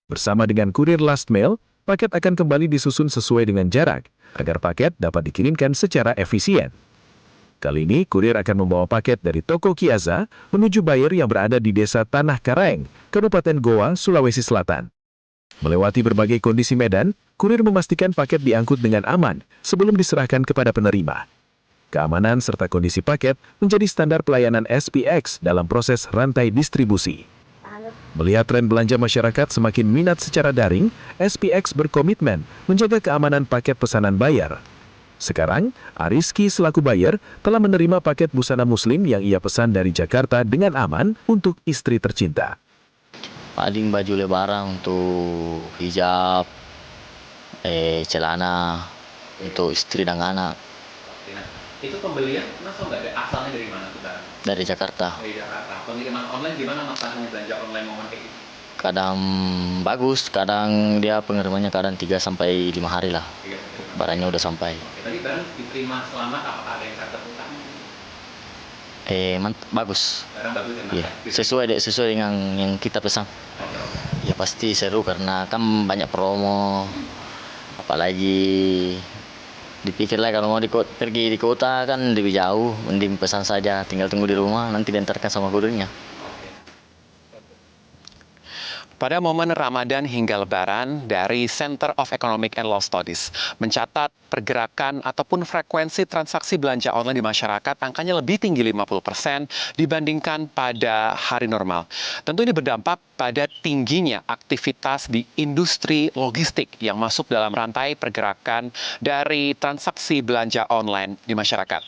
Speaker 11: Bersama dengan kurir last mail, paket akan kembali disusun sesuai dengan jarak, agar paket dapat dikirimkan secara efisien. Kali ini, kurir akan membawa paket dari toko Kiaza menuju buyer yang berada di Desa Tanah Karaeng, Kabupaten Goa, Sulawesi Selatan. Melewati berbagai kondisi medan, kurir memastikan paket diangkut dengan aman sebelum diserahkan kepada penerima. keamanan serta kondisi paket menjadi standar pelayanan SPX dalam proses rantai distribusi. Melihat tren belanja masyarakat semakin minat secara daring, SPX berkomitmen menjaga keamanan paket pesanan bayar. Sekarang, Ariski selaku buyer telah menerima paket busana muslim yang ia pesan dari Jakarta dengan aman untuk istri tercinta.
Speaker 7: Paling baju lebaran untuk hijab, celana untuk istri dan anak.
Speaker 6: Itu pembelian langsung nggak ada asalnya dari mana kita?
Speaker 7: Dari Jakarta.
Speaker 6: Dari Jakarta. Pengiriman online gimana masalahnya belanja online momen kayak gitu?
Speaker 7: Kadang bagus, kadang dia pengirimannya kadang 3-5 hari lah. Barangnya udah sampai.
Speaker 6: Tadi barang diterima selamat, apakah ada yang terputar?
Speaker 7: Bagus.
Speaker 6: Barang bagus ya,
Speaker 7: Sesuai dengan yang kita pesan. Ya pasti seru karena kan banyak promo. Apalagi dipikirlah kalau mau pergi di kota kan lebih jauh, mending pesan saja, tinggal tunggu di rumah, nanti diantarkan sama kurirnya.
Speaker 6: Pada momen Ramadan hingga Lebaran, dari Center of Economic and Law Studies mencatat pergerakan ataupun frekuensi transaksi belanja online di masyarakat angkanya lebih tinggi 50% dibandingkan pada hari normal. Tentu ini berdampak pada tingginya aktivitas di industri logistik yang masuk dalam rantai pergerakan dari transaksi belanja online di masyarakat.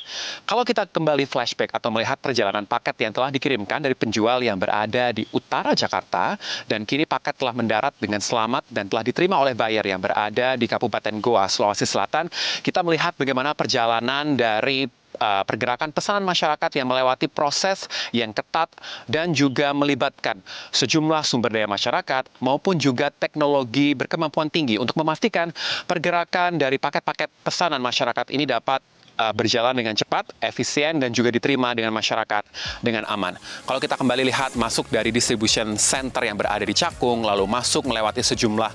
Speaker 6: Kalau kita kembali flashback atau melihat perjalanan paket yang telah dikirimkan dari penjual yang berada di utara Jakarta, dan kini paket telah mendarat dengan selamat dan telah diterima oleh buyer yang berada di Kabupaten Goa, Sulawesi Selatan, kita melihat bagaimana perjalanan dari pergerakan pesanan masyarakat yang melewati proses yang ketat dan juga melibatkan sejumlah sumber daya masyarakat maupun juga teknologi berkemampuan tinggi untuk memastikan pergerakan dari paket-paket pesanan masyarakat ini dapat berjalan dengan cepat, efisien, dan juga diterima dengan masyarakat dengan aman. Kalau kita kembali lihat masuk dari distribution center yang berada di Cakung, lalu masuk melewati sejumlah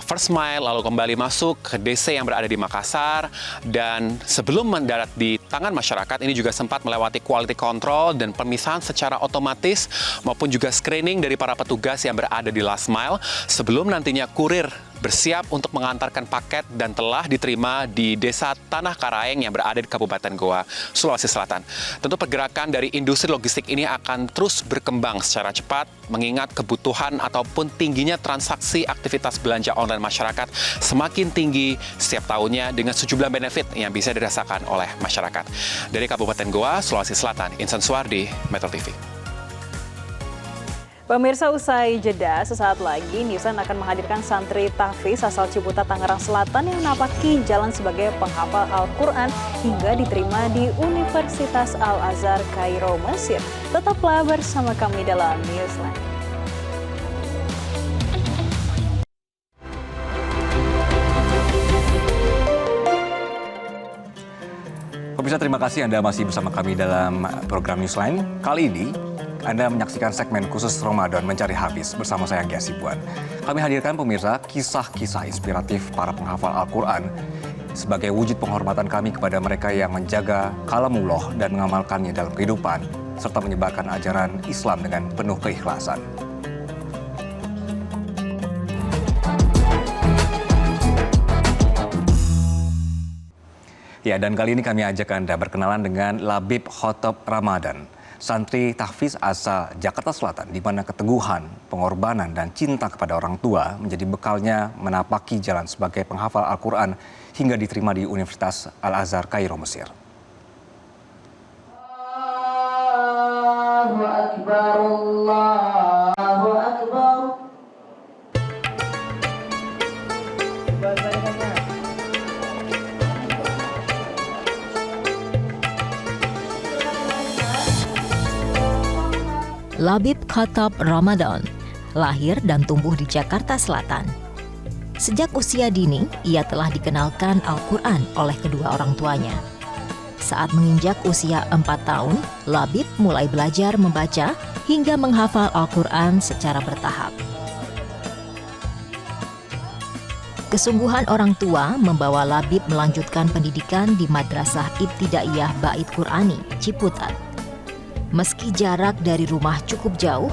Speaker 6: first mile, lalu kembali masuk ke DC yang berada di Makassar, dan sebelum mendarat di tangan masyarakat, ini juga sempat melewati quality control dan pemisahan secara otomatis maupun juga screening dari para petugas yang berada di last mile sebelum nantinya kurir bersiap untuk mengantarkan paket dan telah diterima di Desa Tanah Karaeng yang berada di Kabupaten Goa, Sulawesi Selatan. Tentu pergerakan dari industri logistik ini akan terus berkembang secara cepat mengingat kebutuhan ataupun tingginya transaksi aktivitas belanja online masyarakat semakin tinggi setiap tahunnya dengan sejumlah benefit yang bisa dirasakan oleh masyarakat. Dari Kabupaten Goa, Sulawesi Selatan, Insan Suwardi, Metro TV.
Speaker 1: Pemirsa, usai jeda, sesaat lagi Newsan akan menghadirkan santri tahfiz asal Ciputat, Tangerang Selatan yang napaki jalan sebagai penghafal Al-Quran hingga diterima di Universitas Al-Azhar Kairo, Mesir. Tetaplah bersama kami dalam Newsline.
Speaker 8: Pemirsa, terima kasih Anda masih bersama kami dalam program Newsline. Kali ini Anda menyaksikan segmen khusus Ramadan Mencari Hafiz bersama saya, Anggi Hasibuan. Kami hadirkan pemirsa kisah-kisah inspiratif para penghafal Al-Quran sebagai wujud penghormatan kami kepada mereka yang menjaga kalamullah dan mengamalkannya dalam kehidupan, serta menyebarkan ajaran Islam dengan penuh keikhlasan. Ya, dan kali ini kami ajak Anda berkenalan dengan Labib Khotob Ramadan, santri tahfiz asal Jakarta Selatan, di mana keteguhan, pengorbanan, dan cinta kepada orang tua menjadi bekalnya menapaki jalan sebagai penghafal Al-Quran hingga diterima di Universitas Al-Azhar Kairo, Mesir.
Speaker 10: Allahu Akbar, Allahu Akbar.
Speaker 16: Labib Khotob Ramadan lahir dan tumbuh di Jakarta Selatan. Sejak usia dini, ia telah dikenalkan Al-Quran oleh kedua orang tuanya. Saat menginjak usia 4 tahun, Labib mulai belajar membaca hingga menghafal Al-Quran secara bertahap. Kesungguhan orang tua membawa Labib melanjutkan pendidikan di Madrasah Ibtidaiyah Bait Qur'ani, Ciputat. Meski jarak dari rumah cukup jauh,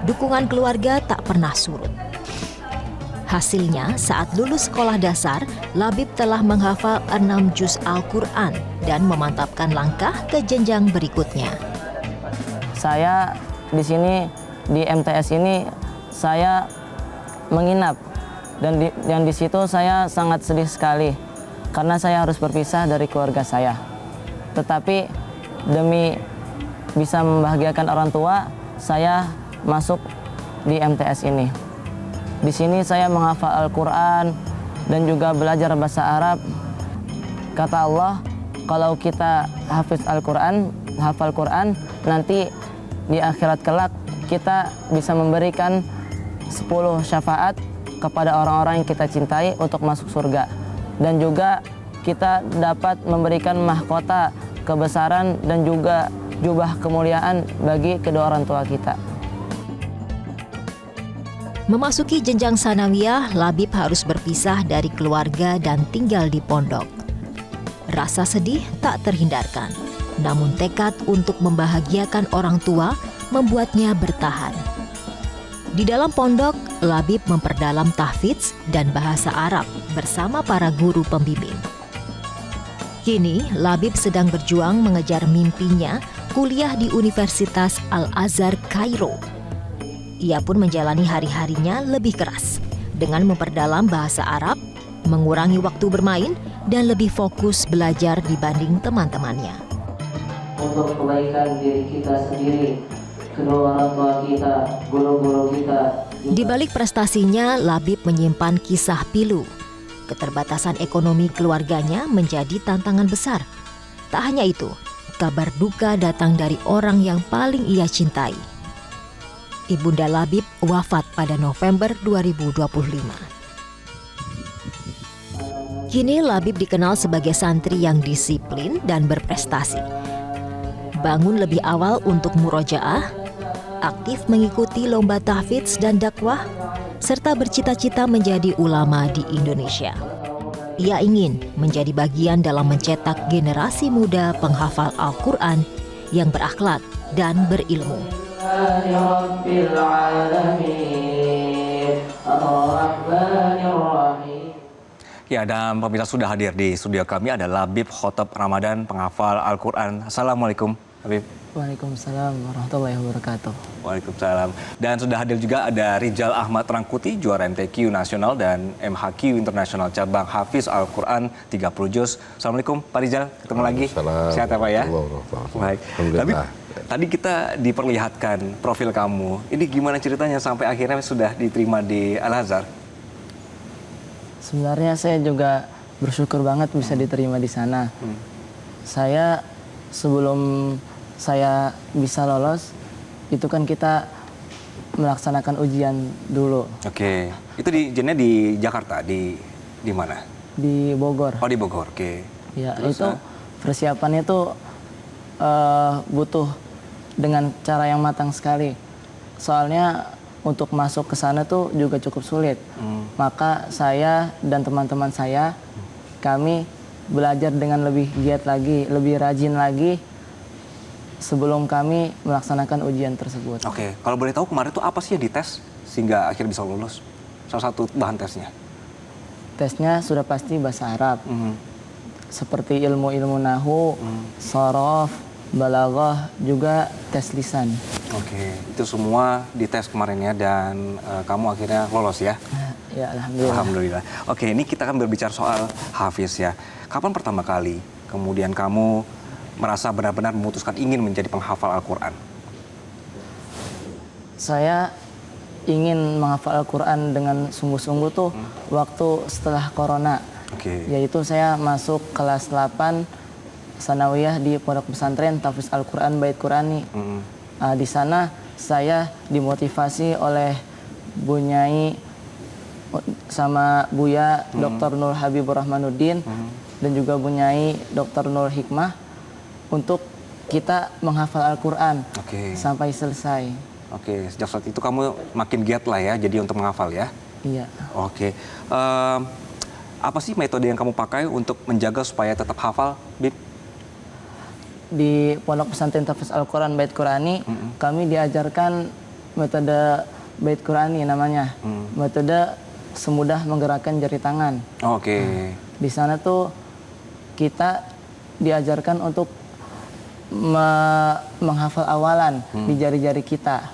Speaker 16: dukungan keluarga tak pernah surut. Hasilnya, saat lulus sekolah dasar, Labib telah menghafal 6 juz Al-Quran dan memantapkan langkah ke jenjang berikutnya.
Speaker 5: Saya di sini di MTS ini saya menginap dan di situ saya sangat sedih sekali karena saya harus berpisah dari keluarga saya. Tetapi demi bisa membahagiakan orang tua, saya masuk di MTS ini. Di sini saya menghafal Al-Quran dan juga belajar bahasa Arab. Kata Allah, kalau kita hafiz Al-Quran, hafal Quran, nanti di akhirat kelak kita bisa memberikan 10 syafaat kepada orang-orang yang kita cintai untuk masuk surga. Dan juga kita dapat memberikan mahkota kebesaran dan juga jubah kemuliaan bagi kedua orang tua kita.
Speaker 16: Memasuki jenjang sanawiyah, Labib harus berpisah dari keluarga dan tinggal di pondok. Rasa sedih tak terhindarkan, namun tekad untuk membahagiakan orang tua membuatnya bertahan. Di dalam pondok, Labib memperdalam tahfidz dan bahasa Arab bersama para guru pembimbing. Kini, Labib sedang berjuang mengejar mimpinya kuliah di Universitas Al-Azhar Kairo. Ia pun menjalani hari-harinya lebih keras dengan memperdalam bahasa Arab, mengurangi waktu bermain, dan lebih fokus belajar dibanding teman-temannya.
Speaker 10: Untuk kebaikan diri kita sendiri, kedua orang tua kita, guru-guru kita.
Speaker 16: Di balik prestasinya, Labib menyimpan kisah pilu. Keterbatasan ekonomi keluarganya menjadi tantangan besar. Tak hanya itu, kabar duka datang dari orang yang paling ia cintai. Ibunda Labib wafat pada November 2025. Kini Labib dikenal sebagai santri yang disiplin dan berprestasi. Bangun lebih awal untuk murojaah, aktif mengikuti lomba tahfidz dan dakwah, serta bercita-cita menjadi ulama di Indonesia. Ia ingin menjadi bagian dalam mencetak generasi muda penghafal Al-Quran yang berakhlak dan berilmu.
Speaker 8: Ya, dan pemirsa sudah hadir di studio kami ada Labib Khotob Ramadan, penghafal Al-Quran. Assalamualaikum, Labib.
Speaker 5: Waalaikumsalam warahmatullahi wabarakatuh.
Speaker 8: Waalaikumsalam. Dan sudah hadir juga ada Rijal Ahmad Rangkuti, juara MTQ Nasional dan MHQ Internasional Cabang Hafiz Al-Quran 30 Juz. Assalamualaikum Pak Rijal, ketemu lagi. Sehat ya Pak ya? Baik. Labib, tadi kita diperlihatkan profil kamu. Ini gimana ceritanya sampai akhirnya sudah diterima di Al-Azhar?
Speaker 5: Sebenarnya saya juga bersyukur banget bisa diterima di sana. Saya sebelum saya bisa lolos, itu kan kita melaksanakan ujian dulu.
Speaker 8: Oke, itu ujiannya di Jakarta, di mana?
Speaker 5: Di Bogor.
Speaker 8: Oh, di Bogor, oke.
Speaker 5: Ya,
Speaker 8: terus,
Speaker 5: itu persiapannya tuh butuh dengan cara yang matang sekali. Soalnya untuk masuk ke sana tuh juga cukup sulit. Maka saya dan teman-teman saya, kami belajar dengan lebih giat lagi, lebih rajin lagi sebelum kami melaksanakan ujian tersebut.
Speaker 8: Oke, kalau boleh tahu kemarin itu apa sih yang dites sehingga akhirnya bisa lulus? Salah satu bahan tesnya?
Speaker 5: Tesnya sudah pasti bahasa Arab. Seperti ilmu-ilmu nahu, shorof, balaghah, juga tes lisan.
Speaker 8: Oke, itu semua dites kemarin ya dan kamu akhirnya lolos ya?
Speaker 5: Ya, alhamdulillah.
Speaker 8: Alhamdulillah. Oke, ini kita akan berbicara soal hafiz ya. Kapan pertama kali kemudian kamu merasa benar-benar memutuskan ingin menjadi penghafal Al-Quran?
Speaker 5: Saya ingin menghafal Al-Quran dengan sungguh-sungguh tuh waktu setelah Corona. Yaitu saya masuk kelas 8 sanawiyah di Pondok Pesantren Tahfidz Al-Quran Bait Qurani. Di sana saya dimotivasi oleh Bu Nyai sama Buya Dr. Nur Habibur Rahmanuddin dan juga Bu Nyai Dr. Nur Hikmah untuk kita menghafal Al-Quran sampai selesai.
Speaker 8: Oke, sejak saat itu kamu makin giat lah ya, jadi untuk menghafal ya?
Speaker 5: Iya.
Speaker 8: Oke, apa sih metode yang kamu pakai untuk menjaga supaya tetap hafal, Bib?
Speaker 5: Di Pondok Pesantren Tahfidz Al-Quran Bait Qurani, kami diajarkan metode Bait Qurani namanya. Metode semudah menggerakkan jari tangan.
Speaker 8: Oke.
Speaker 5: Di sana tuh kita diajarkan untuk menghafal awalan di jari-jari kita.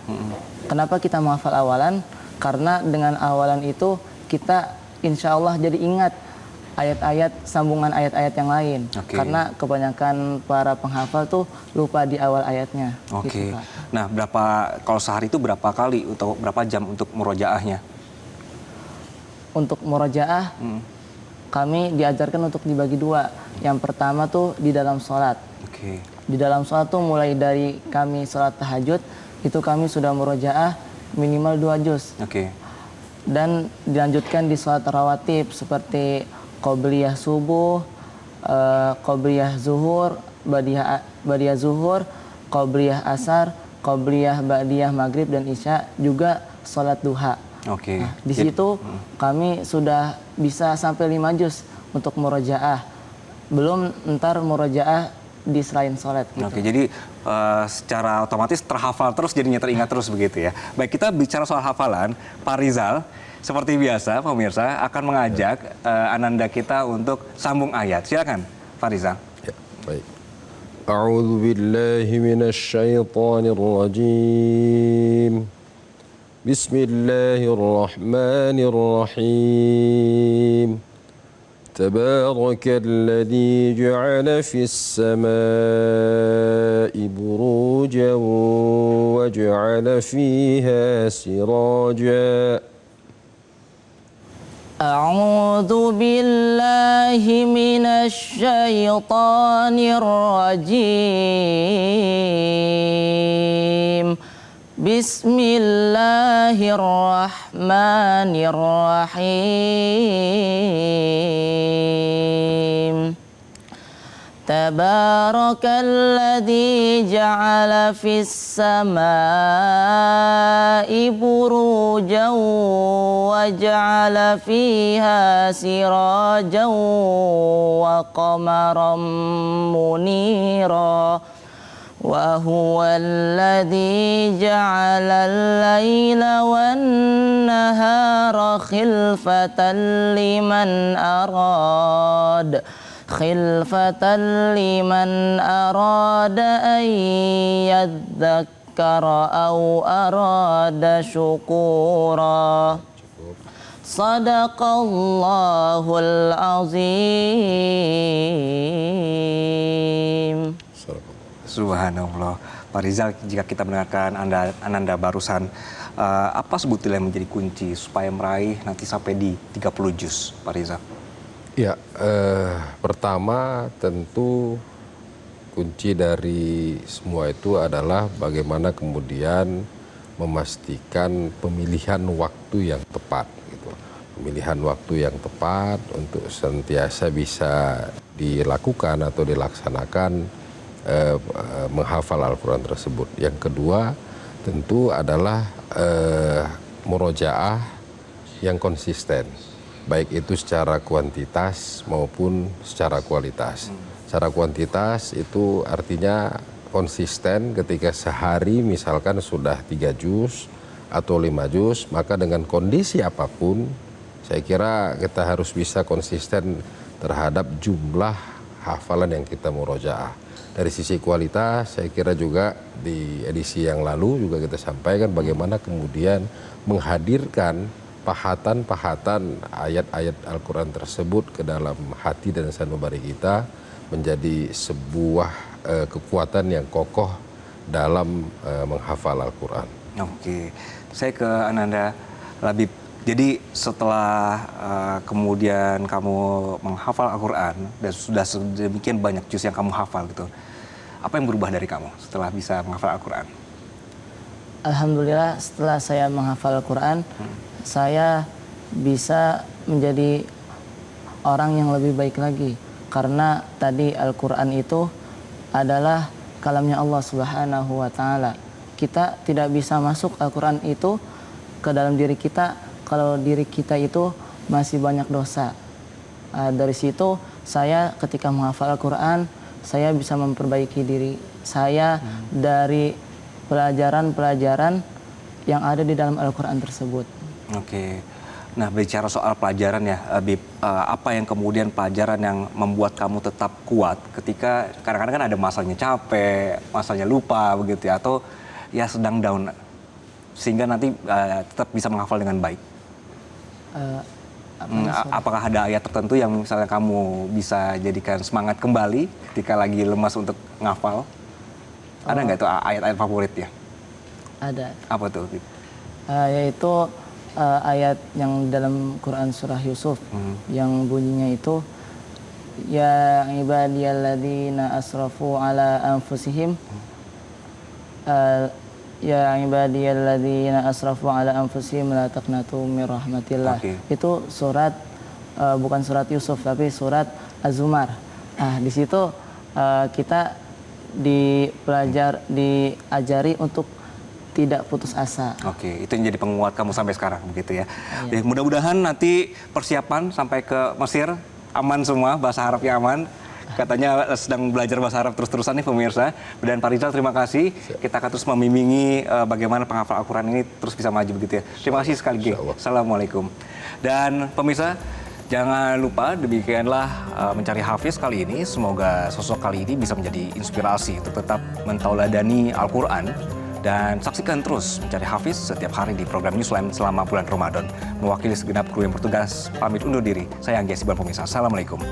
Speaker 5: Kenapa kita menghafal awalan? Karena dengan awalan itu kita insya Allah jadi ingat ayat-ayat, sambungan ayat-ayat yang lain. Karena kebanyakan para penghafal tuh lupa di awal ayatnya. Gitu, Pak.
Speaker 8: Nah, kalau sehari itu berapa kali atau berapa jam untuk murojaahnya?
Speaker 5: Untuk murojaah, kami diajarkan untuk dibagi dua. Yang pertama tuh di dalam sholat. Di dalam sholat tuh mulai dari kami sholat tahajud, itu kami sudah murojaah minimal 2 juz. Dan dilanjutkan di sholat rawatib seperti qobliyah subuh, qobliyah zuhur, badiah zuhur, qobliyah asar, qobliyah ba'diyah maghrib dan isya, juga sholat duha. Nah, di situ kami sudah bisa sampai 5 juz untuk murojaah. Belum ntar murojaah di selain sholat. Gitu.
Speaker 8: Jadi secara otomatis terhafal terus, jadinya teringat terus begitu ya. Baik, kita bicara soal hafalan, Pak Rizal seperti biasa pemirsa akan mengajak Ananda kita untuk sambung ayat. Silakan Pak Rizal.
Speaker 9: Ya, baik. A'udzu billahi minasy syaithanir rajim. Bismillahirrahmanirrahim. Tabarakalladzi ja'ala fis samaa'i burujan wa ja'ala fiha sirajan.
Speaker 5: A'udzu billahi minasy syaithanir rajim. Bismillahirrahmanirrahim. Tabarakalladzi ja'ala fis samaa'i burujan wa ja'ala fiha sirajan wa qamaran munira. Wa huwa alladzi ja'ala al-laila wan-nahara khilfatan liman arada an yadhakkara aw arada syukura. Sadaqallahul azim.
Speaker 8: Subhanallah. Pak Rizal, jika kita mendengarkan Ananda barusan, apa sebetulnya yang menjadi kunci supaya meraih nanti sampai di 30 juz, Pak Rizal?
Speaker 9: Ya, pertama tentu kunci dari semua itu adalah bagaimana kemudian memastikan pemilihan waktu yang tepat. Gitu. Pemilihan waktu yang tepat untuk senantiasa bisa dilakukan atau dilaksanakan menghafal Al-Quran tersebut. Yang kedua tentu adalah murojaah yang konsisten, baik itu secara kuantitas maupun secara kualitas. Secara kuantitas itu artinya konsisten ketika sehari misalkan sudah 3 juz atau 5 juz, maka dengan kondisi apapun saya kira kita harus bisa konsisten terhadap jumlah hafalan yang kita murojaah. Dari sisi kualitas, saya kira juga di edisi yang lalu juga kita sampaikan bagaimana kemudian menghadirkan pahatan-pahatan ayat-ayat Al-Quran tersebut ke dalam hati dan sanubari kita menjadi sebuah kekuatan yang kokoh dalam menghafal Al-Quran.
Speaker 8: Oke, saya ke Ananda Labib. Jadi setelah kemudian kamu menghafal Al-Quran dan sudah sedemikian banyak juz yang kamu hafal gitu, apa yang berubah dari kamu setelah bisa menghafal Al-Quran?
Speaker 5: Alhamdulillah setelah saya menghafal Al-Quran, saya bisa menjadi orang yang lebih baik lagi. Karena tadi Al-Quran itu adalah kalamnya Allah Subhanahu wa Ta'ala. Kita tidak bisa masuk Al-Quran itu ke dalam diri kita kalau diri kita itu masih banyak dosa. Dari situ saya ketika menghafal Al-Quran, saya bisa memperbaiki diri saya dari pelajaran-pelajaran yang ada di dalam Al-Quran tersebut.
Speaker 8: Oke. Nah, bicara soal pelajaran ya, Bib, apa yang kemudian pelajaran yang membuat kamu tetap kuat ketika kadang-kadang kan ada masanya capek, masanya lupa begitu ya, atau ya sedang down, sehingga nanti tetap bisa menghafal dengan baik? Apakah ada ayat tertentu yang misalnya kamu bisa jadikan semangat kembali ketika lagi lemas untuk ngafal? Ada nggak tuh ayat-ayat favorit ya?
Speaker 5: Ada.
Speaker 8: Apa tuh, Bib?
Speaker 5: Yaitu ayat yang dalam Quran surah Yusuf yang bunyinya itu ya ibadiyalladzina asrafu ala anfusihim ya ibadiyalladzina asrafu ala anfusihim la taqnatu mir rahmatillah. Itu surat bukan surat Yusuf tapi surat Az-Zumar. Nah, di situ kita diajari untuk tidak putus asa.
Speaker 8: Oke, itu yang jadi penguat kamu sampai sekarang begitu ya. Ya, mudah-mudahan nanti persiapan sampai ke Mesir aman semua, bahasa Arabnya aman. Katanya sedang belajar bahasa Arab terus-terusan nih pemirsa. Dan Pak Rizal, terima kasih. Kita akan terus membimbingi bagaimana penghafal Al-Quran ini terus bisa maju begitu ya. Terima kasih sekali lagi. Assalamualaikum. Dan pemirsa, jangan lupa demikianlah Mencari Hafiz kali ini. Semoga sosok kali ini bisa menjadi inspirasi untuk tetap mentauladani Al-Quran. Dan saksikan terus Mencari Hafiz setiap hari di program Newsline selama bulan Ramadan. Mewakili segenap kru yang bertugas, pamit undur diri. Saya Anggi Siban pemirsa. Assalamualaikum.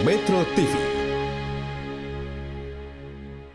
Speaker 11: Metro TV